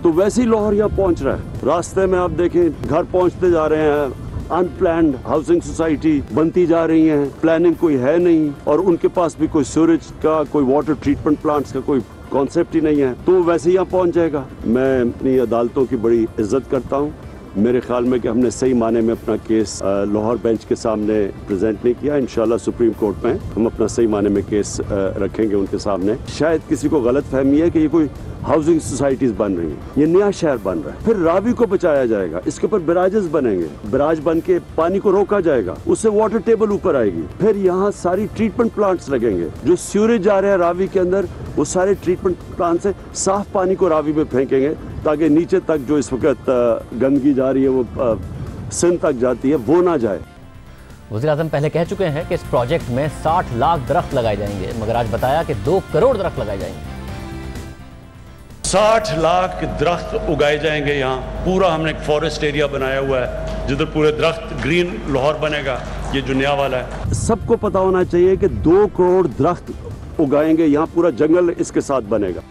तो वैसे ही लाहौर यहाँ पहुँच रहा है। रास्ते में आप देखें घर पहुँचते जा रहे हैं, अनप्लान्ड हाउसिंग सोसाइटी बनती जा रही हैं, प्लानिंग कोई है नहीं और उनके पास भी कोई सीवरेज का, कोई वाटर ट्रीटमेंट प्लांट्स का कोई कॉन्सेप्ट ही नहीं है, तो वैसे ही यहाँ पहुँच जाएगा। मैं अपनी अदालतों की बड़ी इज्जत करता हूँ। मेरे ख्याल में कि हमने सही माने में अपना केस लाहौर बेंच के सामने प्रेजेंट नहीं किया। इंशाल्लाह सुप्रीम कोर्ट में हम अपना सही माने में केस रखेंगे उनके सामने। शायद किसी को गलत फहमी है कि ये कोई हाउसिंग सोसाइटीज बन रही हैं, ये नया शहर बन रहा है। फिर रावी को बचाया जाएगा, इसके ऊपर बराजेस बनेंगे, बराज बन के पानी को रोका जाएगा, उससे वाटर टेबल ऊपर आएगी। फिर यहाँ सारी ट्रीटमेंट प्लांट्स लगेंगे, जो सीवरेज जा रहे हैं रावी के अंदर वो सारे ट्रीटमेंट प्लांट से साफ पानी को रावी में फेंकेंगे ताकि नीचे तक जो इस वक्त गंदगी जा रही है वो सिंध तक जाती है वो ना जाए। वज़ीर आज़म पहले कह चुके हैं कि इस प्रोजेक्ट में 60 लाख दरख्त लगाए जाएंगे, मगर आज बताया कि 2 करोड़ दरख्त लगाए जाएंगे। 60 लाख दरख्त उगाए जाएंगे। यहाँ पूरा हमने एक फॉरेस्ट एरिया बनाया हुआ है जिधर पूरे दरख्त ग्रीन लाहौर बनेगा, ये जो नया वाला है। सबको पता होना चाहिए कि 2 करोड़ दरख्त उगाएंगे, यहाँ पूरा जंगल इसके साथ बनेगा।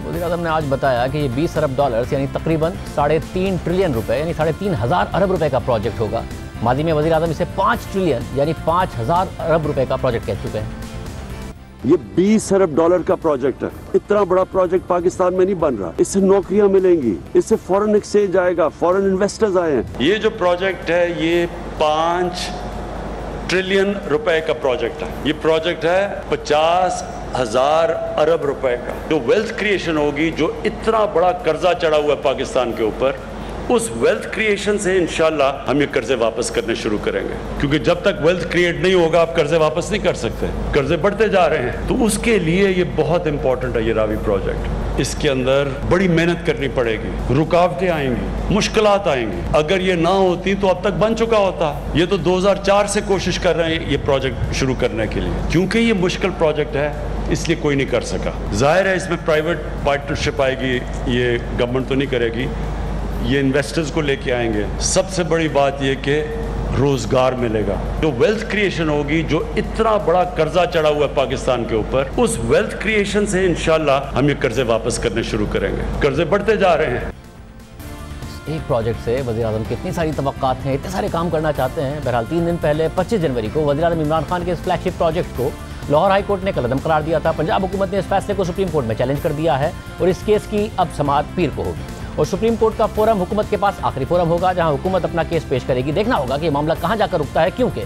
वज़ीर आज़म ने आज बताया कि ये 20 अरब डॉलर्स यानी तकरीबन 3.5 ट्रिलियन रुपए यानी 3,500 अरब रुपए का प्रोजेक्ट होगा। माजी में वज़ीर आज़म इसे 5 ट्रिलियन यानी 5,000 अरब रुपए का प्रोजेक्ट कह चुके हैं। ये 20 अरब डॉलर का प्रोजेक्ट है। इतना बड़ा प्रोजेक्ट पाकिस्तान में नहीं बन रहा। इससे नौकरियां मिलेंगी, इससे फॉरेन एक्सचेंज आएगा, फॉरेन इन्वेस्टर्स आए हैं। ये जो प्रोजेक्ट है ये 5 ट्रिलियन रुपए का प्रोजेक्ट है। ये प्रोजेक्ट है 50,000 अरब रुपए का। जो वेल्थ क्रिएशन होगी, जो इतना बड़ा कर्जा चढ़ा हुआ है पाकिस्तान के ऊपर, उस वेल्थ क्रिएशन से इंशाल्लाह हम ये कर्जे वापस करने शुरू करेंगे। क्योंकि जब तक वेल्थ क्रिएट नहीं होगा आप कर्जे वापस नहीं कर सकते, कर्जे बढ़ते जा रहे हैं। तो उसके लिए ये बहुत इंपॉर्टेंट है ये रावी प्रोजेक्ट। इसके अंदर बड़ी मेहनत करनी पड़ेगी, रुकावटें आएंगी, मुश्किलात आएंगी। अगर ये ना होती तो अब तक बन चुका होता। ये तो 2004 से कोशिश कर रहे हैं ये प्रोजेक्ट शुरू करने के लिए। क्योंकि ये मुश्किल प्रोजेक्ट है इसलिए कोई नहीं कर सका। जाहिर है इसमें प्राइवेट पार्टनरशिप आएगी, ये गवर्नमेंट तो नहीं करेगी, ये इन्वेस्टर्स को लेके आएंगे। सबसे बड़ी बात ये कि रोजगार मिलेगा। जो वेल्थ क्रिएशन होगी, जो इतना बड़ा कर्जा चढ़ा हुआ है पाकिस्तान के ऊपर, उस वेल्थ क्रिएशन से इंशाल्लाह हम ये कर्जे वापस करने शुरू करेंगे। कर्जे बढ़ते जा रहे हैं। एक प्रोजेक्ट से वज़ीर आज़म की इतनी सारी तवक्कात हैं, इतने सारे काम करना चाहते हैं। बहरहाल 3 दिन पहले 25 जनवरी को वज़ीर आज़म इमरान खान के इस फ्लैगशिप प्रोजेक्ट को लाहौर हाई कोर्ट ने कलअदम करार दिया था। पंजाब हुकूमत ने इस फैसले को सुप्रीम कोर्ट में चैलेंज कर दिया है और इस केस की अब समाअत पीर को होगी और सुप्रीम कोर्ट का फोरम हुकूमत के पास आखिरी फोरम होगा जहां हुकूमत अपना केस पेश करेगी। देखना होगा कि ये मामला कहां जाकर रुकता है, क्योंकि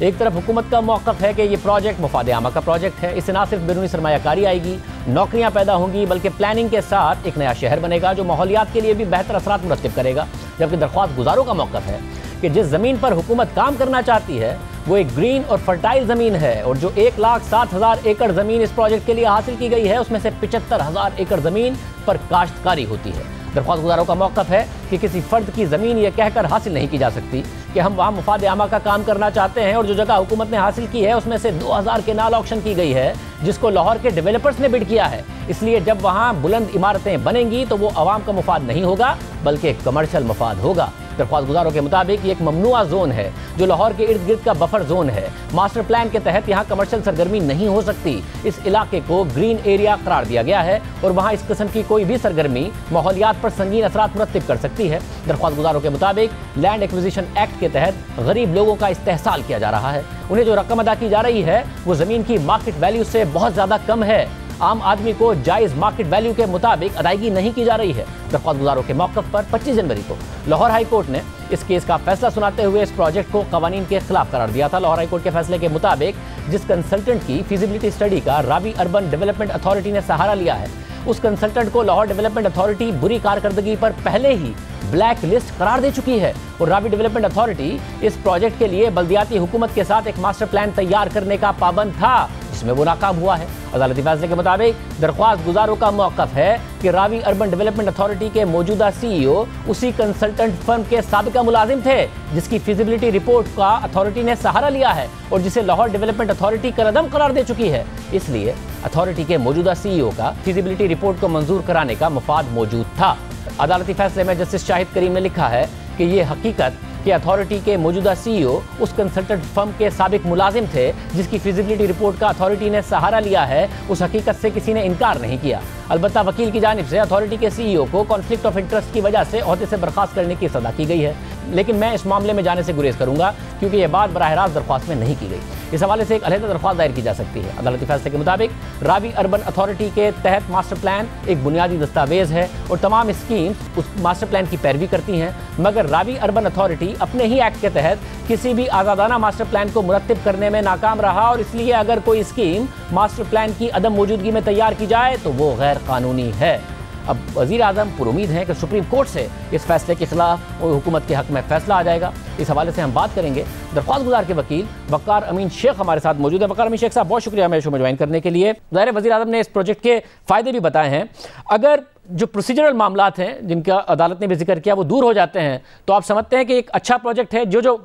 एक तरफ हुकूमत का मौक़िफ़ है कि ये प्रोजेक्ट मुफाद आमा का प्रोजेक्ट है, इससे ना सिर्फ बैरूनी सरमायाकारी आएगी, नौकरियां पैदा होंगी, बल्कि प्लानिंग के साथ एक नया शहर बनेगा जो माहौलियात के लिए भी बेहतर असरात मुरत्तिब करेगा। जबकि दरख्वास्त गुजारों का मौक़िफ़ है कि जिस ज़मीन पर हुकूमत काम करना चाहती है वो एक ग्रीन और फर्टाइल ज़मीन है और जो 1,07,000 एकड़ ज़मीन इस प्रोजेक्ट के लिए हासिल की गई है उसमें से 75,000 एकड़ ज़मीन पर काश्तकारी होती है। दरख्वास्त गुजारों का मौक़िफ़ है कि किसी फ़र्द की ज़मीन यह कहकर हासिल नहीं की जा सकती कि हम वहाँ मुफाद आमा का काम करना चाहते हैं और जो जगह हुकूमत ने हासिल की है उसमें से 2000 के नाल ऑक्शन की गई है जिसको लाहौर के डेवलपर्स ने बिड किया है। इसलिए जब वहाँ बुलंद इमारतें बनेंगी तो वो आवाम का मुफाद नहीं होगा बल्कि कमर्शियल मुफाद होगा। दरख्वास्त गुजारों के मुताबिक ये एक ममनुआ जोन है जो लाहौर के इर्द गिर्द का बफर जोन है। मास्टर प्लान के तहत यहाँ कमर्शियल सरगर्मी नहीं हो सकती। इस इलाके को ग्रीन एरिया करार दिया गया है और वहाँ इस किस्म की कोई भी सरगर्मी माहौलियात पर संगीन असरात मुरत्तिब कर सकती है। दरख्वास्त गुजारों के मुताबिक लैंड एक्विजिशन एक्ट के तहत गरीब लोगों का इस्तेहसाल किया जा रहा है। उन्हें जो रकम अदा की जा रही है वो ज़मीन की मार्केट वैल्यू से बहुत ज़्यादा कम है। आम आदमी को जायज़ मार्केट वैल्यू के मुताबिक अदायगी नहीं की जा रही है। दरख्वास्त गुजारों के मौक़िफ़ पर 25 जनवरी को लाहौर हाई कोर्ट ने इस केस का फैसला सुनाते हुए इस प्रोजेक्ट को कवानीन के खिलाफ करार दिया था। लाहौर हाई कोर्ट के फैसले के मुताबिक जिस कंसल्टेंट की फिजिबिलिटी स्टडी का रावी अर्बन डेवलपमेंट अथॉरिटी ने सहारा लिया है उस कंसल्टेंट को लाहौर डेवलपमेंट अथॉरिटी बुरी कारकर्दगी पर पहले ही ब्लैक लिस्ट करार दे चुकी है और रावी डेवलपमेंट अथॉरिटी इस प्रोजेक्ट के लिए बल्दियाती हुकूमत के साथ एक मास्टर प्लान तैयार करने का पाबंद था इसमें वो नाकाम हुआ है। अदालती फैसले के मुताबिक दरख्वास्त गुजारों का मौक़िफ़ है कि रावी अर्बन डेवलपमेंट अथॉरिटी के मौजूदा CEO उसी कंसल्टेंट फर्म के साबिका मुलाजिम थे जिसकी फिजिबिलिटी रिपोर्ट का अथॉरिटी ने सहारा लिया है और जिसे लाहौर डेवलपमेंट अथॉरिटी कलअदम करार दे चुकी है। इसलिए अथॉरिटी के मौजूदा CEO का फिजिबिलिटी रिपोर्ट को मंजूर कराने का मफाद मौजूद था। अदालती फैसले में जस्टिस शाहिद करीम ने लिखा है कि ये हकीकत कि अथॉरिटी के मौजूदा CEO उस कंसल्टेंट फर्म के साबिक मुलाजिम थे जिसकी फिजिबिलिटी रिपोर्ट का अथॉरिटी ने सहारा लिया है, उस हकीकत से किसी ने इनकार नहीं किया। अलबत्ता वकील की जानिब से अथॉरिटी के CEO को कॉन्फ्लिक्ट ऑफ इंटरेस्ट की वजह से ओहदे से बर्खास्त करने की सदा की गई है, लेकिन मैं इस मामले में जाने से गुरेज करूंगा क्योंकि यह बात बराह रास्त दरख्वास्त में नहीं की गई। इस हवाले से एक अलहदा दरख्वास्त दायर की जा सकती है। अदालती फैसले के मुताबिक रावी अर्बन अथॉरिटी के तहत मास्टर प्लान एक बुनियादी दस्तावेज है और तमाम स्कीम्स उस मास्टर प्लान की पैरवी करती हैं, मगर रावी अर्बन अथॉरिटी अपने ही एक्ट के तहत किसी भी आज़ादाना मास्टर प्लान को मुरत्तिब करने में नाकाम रहा और इसलिए अगर कोई स्कीम मास्टर प्लान की अदम मौजूदगी में तैयार की जाए तो वो गैर कानूनी है। अब वज़ीर आज़म पुरुमीद हैं कि सुप्रीम कोर्ट से इस फैसले के खिलाफ और हुकूमत के हक़ में फैसला आ जाएगा। इस हवाले से हम बात करेंगे। दरख्वास्त गुजार के वकील वक़ार अमीन शेख हमारे साथ मौजूद है। वक़ार अमीन शेख साहब, बहुत शुक्रिया हमें शो में ज्वाइन करने के लिए। ज़ाहिर वज़ीर आज़म ने इस प्रोजेक्ट के फ़ायदे भी बताए हैं। अगर जो प्रोसीजरल मामलात हैं जिनका अदालत ने भी जिक्र किया वो दूर हो जाते हैं तो आप समझते हैं कि एक अच्छा प्रोजेक्ट है जो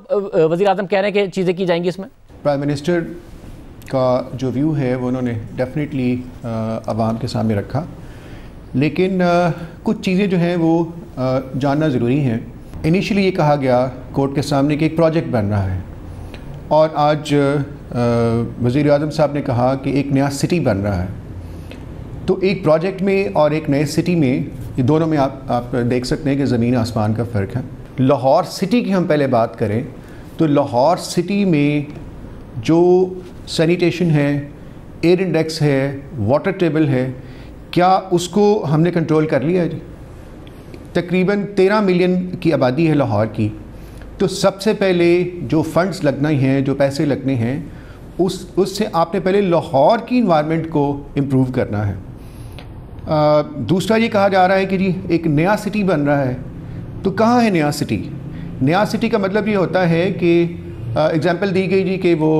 वज़ीर आज़म कह रहे हैं कि चीज़ें की जाएंगी इसमें? प्राइम मिनिस्टर का जो व्यू है वो उन्होंने डेफिनेटली आवाम के सामने रखा, लेकिन कुछ चीज़ें जो हैं वो जानना ज़रूरी हैं। इनिशियली ये कहा गया कोर्ट के सामने कि एक प्रोजेक्ट बन रहा है और आज वज़ीर आज़म साहब ने कहा कि एक नया सिटी बन रहा है। तो एक प्रोजेक्ट में और एक नए सिटी में, ये दोनों में आप देख सकते हैं कि ज़मीन आसमान का फ़र्क है। लाहौर सिटी की हम पहले बात करें तो लाहौर सिटी में जो सैनिटेशन है, एयर इंडेक्स है, वाटर टेबल है, क्या उसको हमने कंट्रोल कर लिया है जी? तकरीबन 13 मिलियन की आबादी है लाहौर की, तो सबसे पहले जो फंड्स लगने हैं, जो पैसे लगने हैं, उससे आपने पहले लाहौर की इन्वायरमेंट को इम्प्रूव करना है। दूसरा ये कहा जा रहा है कि जी एक नया सिटी बन रहा है, तो कहाँ है नया सिटी? नया सिटी का मतलब ये होता है कि एग्ज़ाम्पल दी गई जी कि वो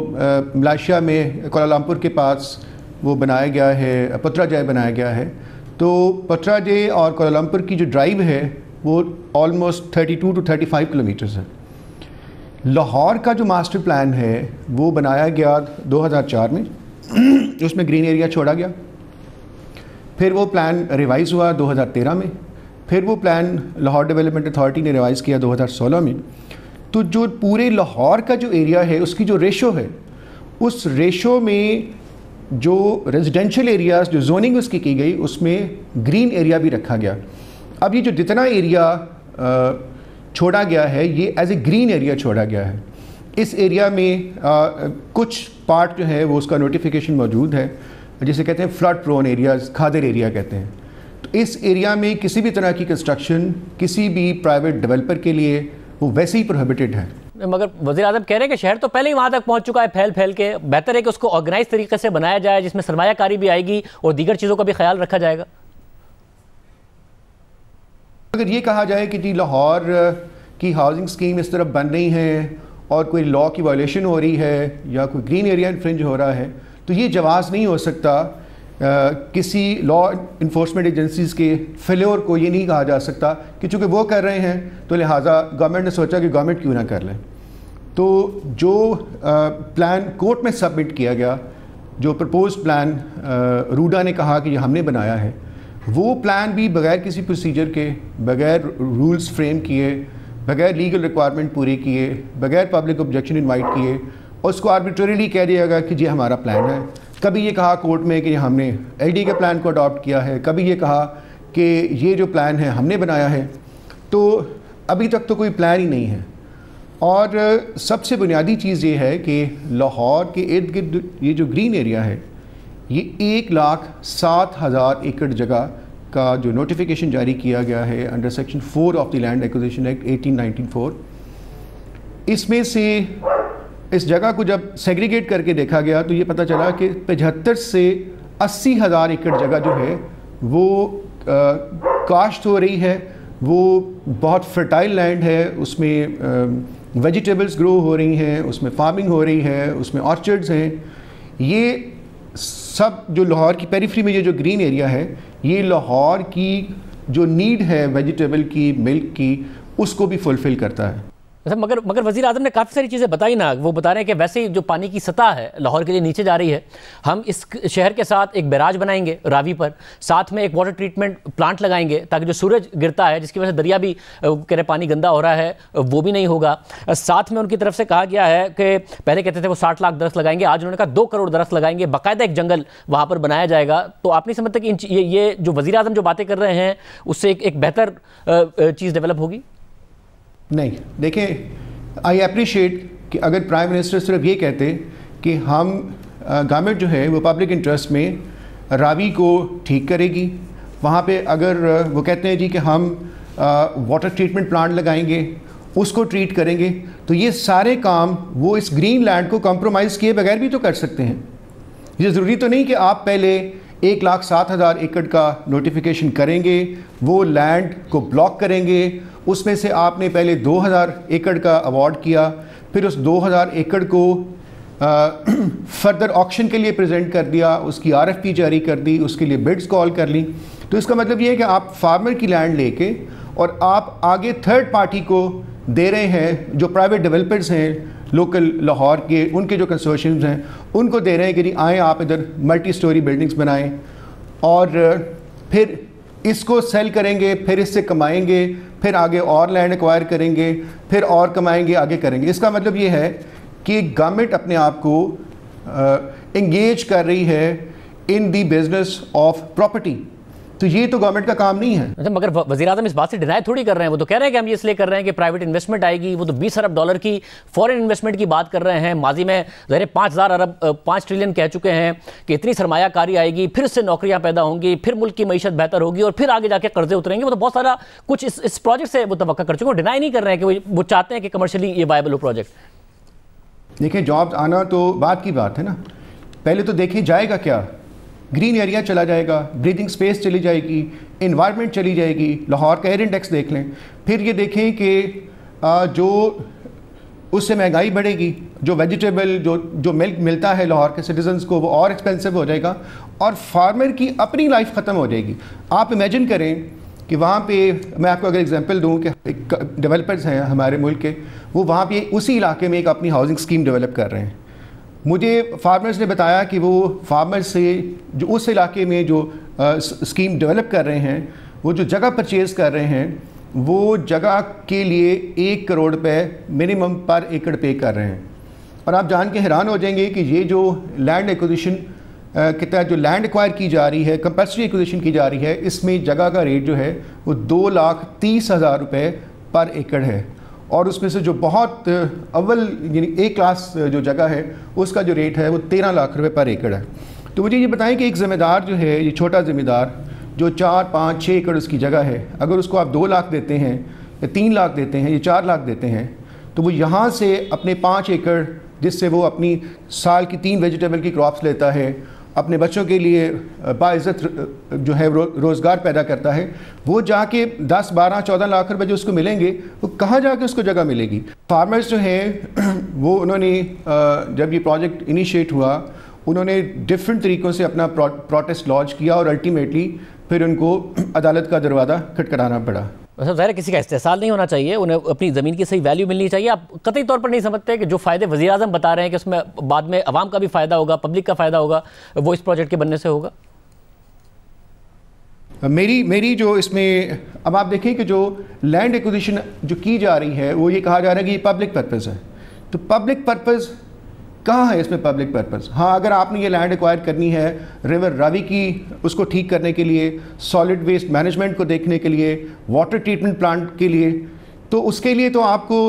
मलेशिया में कोलालमपुर के पास वो बनाया गया है, पुत्राजय बनाया गया है। तो पुत्राजय और कोलालमपुर की जो ड्राइव है वो ऑलमोस्ट 32 to 35 किलोमीटर्स है। लाहौर का जो मास्टर प्लान है वो बनाया गया 2004 में उसमें ग्रीन एरिया छोड़ा गया, फिर वो प्लान रिवाइज़ हुआ 2013 में, फिर वो प्लान लाहौर डेवलपमेंट अथॉरिटी ने रिवाइज़ किया 2016 में। तो जो पूरे लाहौर का जो एरिया है उसकी जो रेशो है, उस रेशो में जो रेजिडेंशियल एरियाज़ जो जोनिंग उसकी की गई उसमें ग्रीन एरिया भी रखा गया। अब ये जो जितना एरिया छोड़ा गया है ये एज ए ग्रीन एरिया छोड़ा गया है। इस एरिया में कुछ पार्ट जो है वो उसका नोटिफिकेशन मौजूद है, जिसे कहते हैं फ्लड प्रोन एरियाज़, खादर एरिया कहते हैं। तो इस एरिया में किसी भी तरह की कंस्ट्रक्शन किसी भी प्राइवेट डेवलपर के लिए वो वैसे ही प्रोहिबिटेड है। मगर वज़ीर आज़म कह रहे हैं कि शहर तो पहले ही वहाँ तक पहुँच चुका है फैल फैल के, बेहतर है कि उसको ऑर्गेनाइज तरीके से बनाया जाए जिसमें सरमायाकारी भी आएगी और दीगर चीज़ों का भी ख्याल रखा जाएगा। अगर ये कहा जाए कि जी लाहौर की हाउसिंग स्कीम इस तरफ बन रही है और कोई लॉ की वायलेशन हो रही है या कोई ग्रीन एरिया इन्फ्रिंज हो रहा है, तो ये जवाज़ नहीं हो सकता। किसी लॉ इन्फोर्समेंट एजेंसीज़ के फेल्योर को ये नहीं कहा जा सकता कि चूँकि वो कर रहे हैं तो लिहाजा गवर्नमेंट ने सोचा कि गवर्नमेंट क्यों ना कर लें। तो जो प्लान कोर्ट में सबमिट किया गया, जो प्रपोज प्लान रूडा ने कहा कि ये हमने बनाया है, वो प्लान भी बगैर किसी प्रोसीजर के, बगैर रूल्स फ्रेम किए, बगैर लीगल रिक्वायरमेंट पूरी किए, बगैर पब्लिक ऑब्जेक्शन इनवाइट किए, और उसको आर्बिट्रेरीली कह दिया गया कि ये हमारा प्लान है। कभी ये कहा कोर्ट में कि हमने एलडी के प्लान को अडॉप्ट किया है, कभी ये कहा कि ये जो प्लान है हमने बनाया है। तो अभी तक तो कोई प्लान ही नहीं है। और सबसे बुनियादी चीज़ ये है कि लाहौर के इर्द गिर्द ये जो ग्रीन एरिया है, ये 1,07,000 एकड़ जगह का जो नोटिफिकेशन जारी किया गया है under section 4 of the land acquisition act 1894, इसमें से इस जगह को जब सेग्रीगेट करके देखा गया तो ये पता चला कि 75 से 80,000 एकड़ जगह जो है वो काश्त हो रही है, वो बहुत फर्टाइल लैंड है, उसमें वेजिटेबल्स ग्रो हो रही हैं, उसमें फार्मिंग हो रही है, उसमें ऑर्चर्ड्स हैं। ये सब जो लाहौर की पेरिफेरी में ये जो ग्रीन एरिया है, ये लाहौर की जो नीड है वेजिटेबल की, मिल्क की, उसको भी फुलफ़िल करता है। मगर वज़ीर आज़म ने काफ़ी सारी चीज़ें बताई ना। वो बता रहे हैं कि वैसे ही जो पानी की सतह है लाहौर के लिए नीचे जा रही है, हम इस शहर के साथ एक बैराज बनाएंगे रावी पर, साथ में एक वाटर ट्रीटमेंट प्लांट लगाएंगे ताकि जो सूरज गिरता है जिसकी वजह से दरिया भी कह रहे पानी गंदा हो रहा है वो भी नहीं होगा। साथ में उनकी तरफ से कहा गया है कि पहले कहते थे वो 60 लाख दरख्त लगाएंगे, आज उन्होंने कहा 2 करोड़ दरख्त लगाएंगे, बाकायदा एक जंगल वहाँ पर बनाया जाएगा। तो आप नहीं समझते कि ये जो वज़ीर आज़म जो बातें कर रहे हैं उससे एक बेहतर चीज़ डेवलप होगी? नहीं, देखें, आई अप्रिशिएट कि अगर प्राइम मिनिस्टर सिर्फ ये कहते कि हम गवर्नमेंट जो है वो पब्लिक इंटरेस्ट में रावी को ठीक करेगी, वहाँ पे अगर वो कहते हैं जी कि हम वाटर ट्रीटमेंट प्लांट लगाएंगे, उसको ट्रीट करेंगे, तो ये सारे काम वो इस ग्रीन लैंड को कंप्रोमाइज़ किए बगैर भी तो कर सकते हैं। ये ज़रूरी तो नहीं कि आप पहले 1,07,000 एकड़ का नोटिफिकेशन करेंगे, वो लैंड को ब्लॉक करेंगे, उसमें से आपने पहले 2,000 एकड़ का अवार्ड किया, फिर उस 2,000 एकड़ को फर्दर ऑक्शन के लिए प्रेजेंट कर दिया, उसकी RFP जारी कर दी, उसके लिए बिड्स कॉल कर ली। तो इसका मतलब ये है कि आप फार्मर की लैंड लेके और आप आगे थर्ड पार्टी को दे रहे हैं, जो प्राइवेट डेवलपर्स हैं लोकल लाहौर के, उनके जो कंसोर्शियम्स हैं, उनको दे रहे हैं कि आएँ आप इधर मल्टी स्टोरी बिल्डिंग्स बनाएं और फिर इसको सेल करेंगे, फिर इससे कमाएंगे, फिर आगे और लैंड एक्वायर करेंगे, फिर और कमाएंगे, आगे करेंगे। इसका मतलब ये है कि गवर्नमेंट अपने आप को एंगेज कर रही है इन दी बिजनेस ऑफ प्रॉपर्टी। तो ये तो गवर्नमेंट का काम नहीं है। मगर वज़ीर आज़म इस बात से डिनाई थोड़ी कर रहे हैं, वो तो कह रहे हैं कि हम ये इसलिए कर रहे हैं कि प्राइवेट इन्वेस्टमेंट आएगी। वो तो 20 अरब डॉलर की फॉरेन इन्वेस्टमेंट की बात कर रहे हैं। माजी में ज़ाहिर 5 ट्रिलियन कह चुके हैं कि इतनी सरमायाकारी आएगी, फिर इससे नौकरियां पैदा होंगी, फिर मुल्क की मईशत बेहतर होगी और फिर आगे जाके कर्जे उतरेंगे। वो तो बहुत सारा कुछ इस प्रोजेक्ट से वो तवक्का कर चुके हैं, डिनाई नहीं कर रहे हैं कि वो चाहते हैं कि कमर्शियली ये वायबल हो प्रोजेक्ट। देखिए, जॉब्स आना तो बात की बात है ना, पहले तो देखें जाएगा क्या। ग्रीन एरिया चला जाएगा, ब्रीदिंग स्पेस चली जाएगी, इन्वायरमेंट चली जाएगी, लाहौर का एयर इंडेक्स देख लें, फिर ये देखें कि जो उससे महंगाई बढ़ेगी, जो वेजिटेबल जो मिल्क मिलता है लाहौर के सिटीजन्स को वो और एक्सपेंसिव हो जाएगा और फार्मर की अपनी लाइफ ख़त्म हो जाएगी। आप इमेजिन करें कि वहाँ पे, मैं आपको अगर एग्जांपल दूँ कि डेवलपर्स हैं हमारे मुल्क के, वो वहाँ पे उसी इलाके में एक अपनी हाउसिंग स्कीम डेवलप कर रहे हैं। मुझे फार्मर्स ने बताया कि वो फार्मर्स से जो उस इलाके में जो स्कीम डेवलप कर रहे हैं, वो जो जगह परचेज़ कर रहे हैं, वो जगह के लिए 1 करोड़ रुपए मिनिमम पर एकड़ पे कर रहे हैं। और आप जान के हैरान हो जाएंगे कि ये जो लैंड एक्विजिशन के तहत जो लैंड एक्वायर की जा रही है, कंपल्सरी एक्विजिशन की जा रही है, इसमें जगह का रेट जो है वो 2,30,000 रुपये पर एकड़ है। और उसमें से जो बहुत अव्वल यानी A क्लास जो जगह है उसका जो रेट है वो 13 लाख रुपए पर एकड़ है। तो मुझे ये बताएं कि एक ज़मींदार जो है, ये छोटा ज़मींदार जो 4, 5, 6 एकड़ उसकी जगह है, अगर उसको आप 2 लाख देते हैं या 3 लाख देते हैं या 4 लाख देते हैं, तो वो यहाँ से अपने 5 एकड़ जिससे वो अपनी साल की 3 वेजिटेबल की क्रॉप्स लेता है, अपने बच्चों के लिए बाइज़्ज़त जो है रोज़गार पैदा करता है, वो जाके 10, 12, 14 लाख रुपए जो उसको मिलेंगे, वो कहाँ जाके उसको जगह मिलेगी। फार्मर्स जो हैं वो उन्होंने जब ये प्रोजेक्ट इनिशिएट हुआ, उन्होंने डिफरेंट तरीक़ों से अपना प्रोटेस्ट लॉन्च किया और अल्टीमेटली फिर उनको अदालत का दरवाज़ा खटखटाना पड़ा। मतलब ज़ाहिर किसी का इस्तेहसाल नहीं होना चाहिए, उन्हें अपनी ज़मीन की सही वैल्यू मिलनी चाहिए। आप कतई तौर पर नहीं समझते कि जो फ़ायदे वज़ीर आज़म बता रहे हैं कि उसमें बाद में अवाम का भी फ़ायदा होगा, पब्लिक का फ़ायदा होगा, वो इस प्रोजेक्ट के बनने से होगा? मेरी जो इसमें, अब आप देखें कि जो लैंड एक्विजिशन जो की जा रही है, वो ये कहा जा रहा है कि ये पब्लिक पर्पज़ है। तो पब्लिक पर्पज़ कहाँ है इसमें? पब्लिक पर्पज़, हाँ, अगर आपने ये लैंड एक्वायर करनी है रिवर रावी की, उसको ठीक करने के लिए, सॉलिड वेस्ट मैनेजमेंट को देखने के लिए, वाटर ट्रीटमेंट प्लांट के लिए, तो उसके लिए तो आपको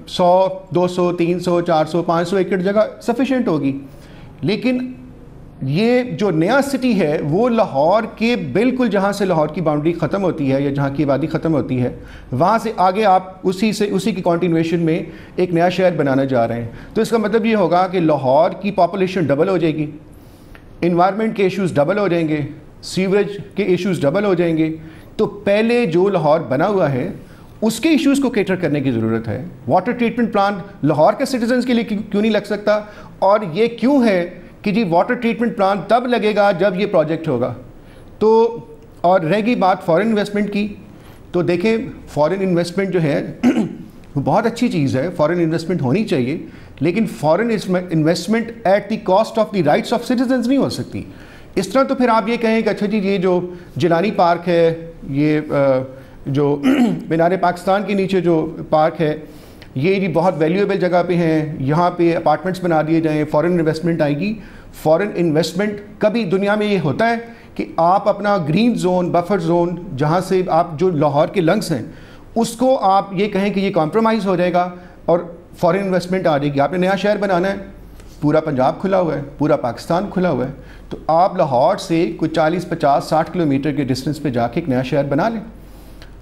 100, 200, 300, 400, 500 एकड़ जगह सफिशेंट होगी। लेकिन ये जो नया सिटी है वो लाहौर के बिल्कुल जहाँ से लाहौर की बाउंड्री ख़त्म होती है या जहाँ की आबादी ख़त्म होती है, वहाँ से आगे आप उसी की कॉन्टिन्यूएशन में एक नया शहर बनाने जा रहे हैं। तो इसका मतलब ये होगा कि लाहौर की पॉपुलेशन डबल हो जाएगी, इन्वायरमेंट के इश्यूज़ डबल हो जाएंगे, सीवरेज के इश्यूज़ डबल हो जाएंगे। तो पहले जो लाहौर बना हुआ है उसके इश्यूज़ को कैटर करने की ज़रूरत है। वाटर ट्रीटमेंट प्लांट लाहौर के सिटीजन्स के लिए क्यों नहीं लग सकता? और ये क्यों है कि जी वाटर ट्रीटमेंट प्लांट तब लगेगा जब ये प्रोजेक्ट होगा। तो और रहेगी बात फॉरेन इन्वेस्टमेंट की, तो देखें फॉरेन इन्वेस्टमेंट जो है वो बहुत अच्छी चीज़ है, फॉरेन इन्वेस्टमेंट होनी चाहिए, लेकिन foreign investment at the cost of the rights of citizens नहीं हो सकती। इस तरह तो फिर आप ये कहें कि अच्छा जी ये जो जिलानी पार्क है, ये जो मीनार पाकिस्तान के नीचे जो पार्क है, ये जी बहुत वैल्यूएबल जगह पे हैं, यहाँ पे अपार्टमेंट्स बना दिए जाएँ, फॉरेन इन्वेस्टमेंट आएगी। फॉरेन इन्वेस्टमेंट कभी दुनिया में ये होता है कि आप अपना ग्रीन जोन, बफर जोन, जहाँ से आप जो लाहौर के लंग्स हैं उसको आप ये कहें कि ये कॉम्प्रोमाइज़ हो जाएगा और फॉरेन इन्वेस्टमेंट आ जाएगी। आपने नया शहर बनाना है, पूरा पंजाब खुला हुआ है, पूरा पाकिस्तान खुला हुआ है, तो आप लाहौर से कुछ 40, 50, 60 किलोमीटर के डिस्टेंस पे जाके एक नया शहर बना लें।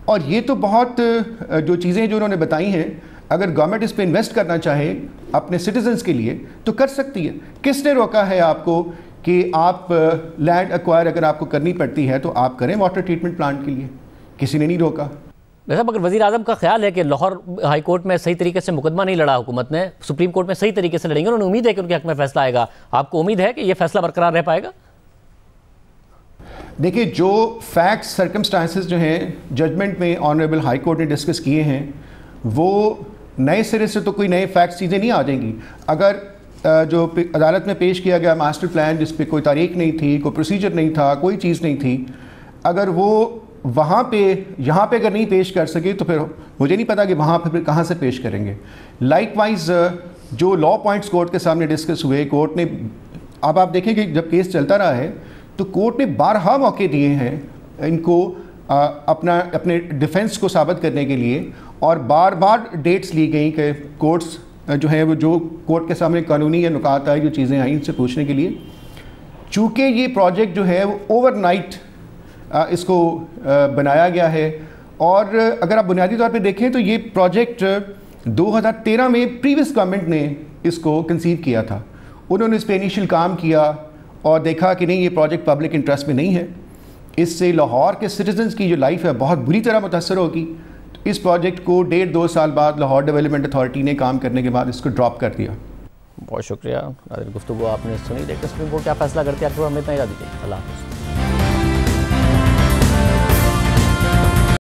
और ये तो बहुत जो चीज़ें जो उन्होंने बताई हैं, अगर गवर्नमेंट इस पर इन्वेस्ट करना चाहे अपने सिटीजन्स के लिए तो कर सकती है। किसने रोका है आपको कि आप लैंड एक्वायर अगर आपको करनी पड़ती है तो आप करें वाटर ट्रीटमेंट प्लांट के लिए, किसी ने नहीं रोका। वैसे अगर वज़ीर आज़म का ख्याल है कि लाहौर हाई कोर्ट में सही तरीके से मुकदमा नहीं लड़ा हुकूमत ने, सुप्रीम कोर्ट में सही तरीके से लड़ेंगे, उन्हें उम्मीद है कि उनके हक में फैसला आएगा, आपको उम्मीद है कि ये फैसला बरकरार रह पाएगा? देखिए, जो फैक्ट्स सर्कमस्टांसेस जो हैं जजमेंट में ऑनरेबल हाई कोर्ट ने डिस्कस किए हैं, वो नए सिरे से तो कोई नए फैक्ट्स चीज़ें नहीं आ जाएंगी। अगर जो अदालत में पेश किया गया मास्टर प्लान जिस पे कोई तारीख नहीं थी, कोई प्रोसीजर नहीं था, कोई चीज़ नहीं थी, अगर वो वहाँ पे यहाँ पे अगर नहीं पेश कर सके तो फिर मुझे नहीं पता कि वहाँ पे फिर कहाँ से पेश करेंगे। लाइकवाइज जो लॉ पॉइंट्स कोर्ट के सामने डिस्कस हुए, कोर्ट ने, अब आप देखें कि जब केस चलता रहा है तो कोर्ट ने 12 मौके दिए हैं इनको अपने डिफेंस को साबित करने के लिए, और बार बार डेट्स ली गई कि कोर्ट्स जो है वो जो कोर्ट के सामने कानूनी या नुकात आई जो चीज़ें आई उनसे पूछने के लिए। चूँकि ये प्रोजेक्ट जो है वो ओवरनाइट इसको बनाया गया है, और अगर आप बुनियादी तौर पे देखें तो ये प्रोजेक्ट 2013 में प्रीवियस गवर्नमेंट ने इसको कंसीव किया था। उन्होंने इस पर इनिशियल काम किया और देखा कि नहीं, ये प्रोजेक्ट पब्लिक इंटरेस्ट में नहीं है, इससे लाहौर के सिटीजन्स की जो लाइफ है बहुत बुरी तरह मुतासर होगी। तो इस प्रोजेक्ट को 1.5-2 साल बाद लाहौर डेवलपमेंट अथॉरिटी ने काम करने के बाद इसको ड्रॉप कर दिया। बहुत शुक्रिया। गुफ्तगू आपने सुनी, देखते सुप्रीम कोर्ट क्या फैसला करती है, आपको हमें इतना ही दीजिए। अल्लाह हाफ़िज़।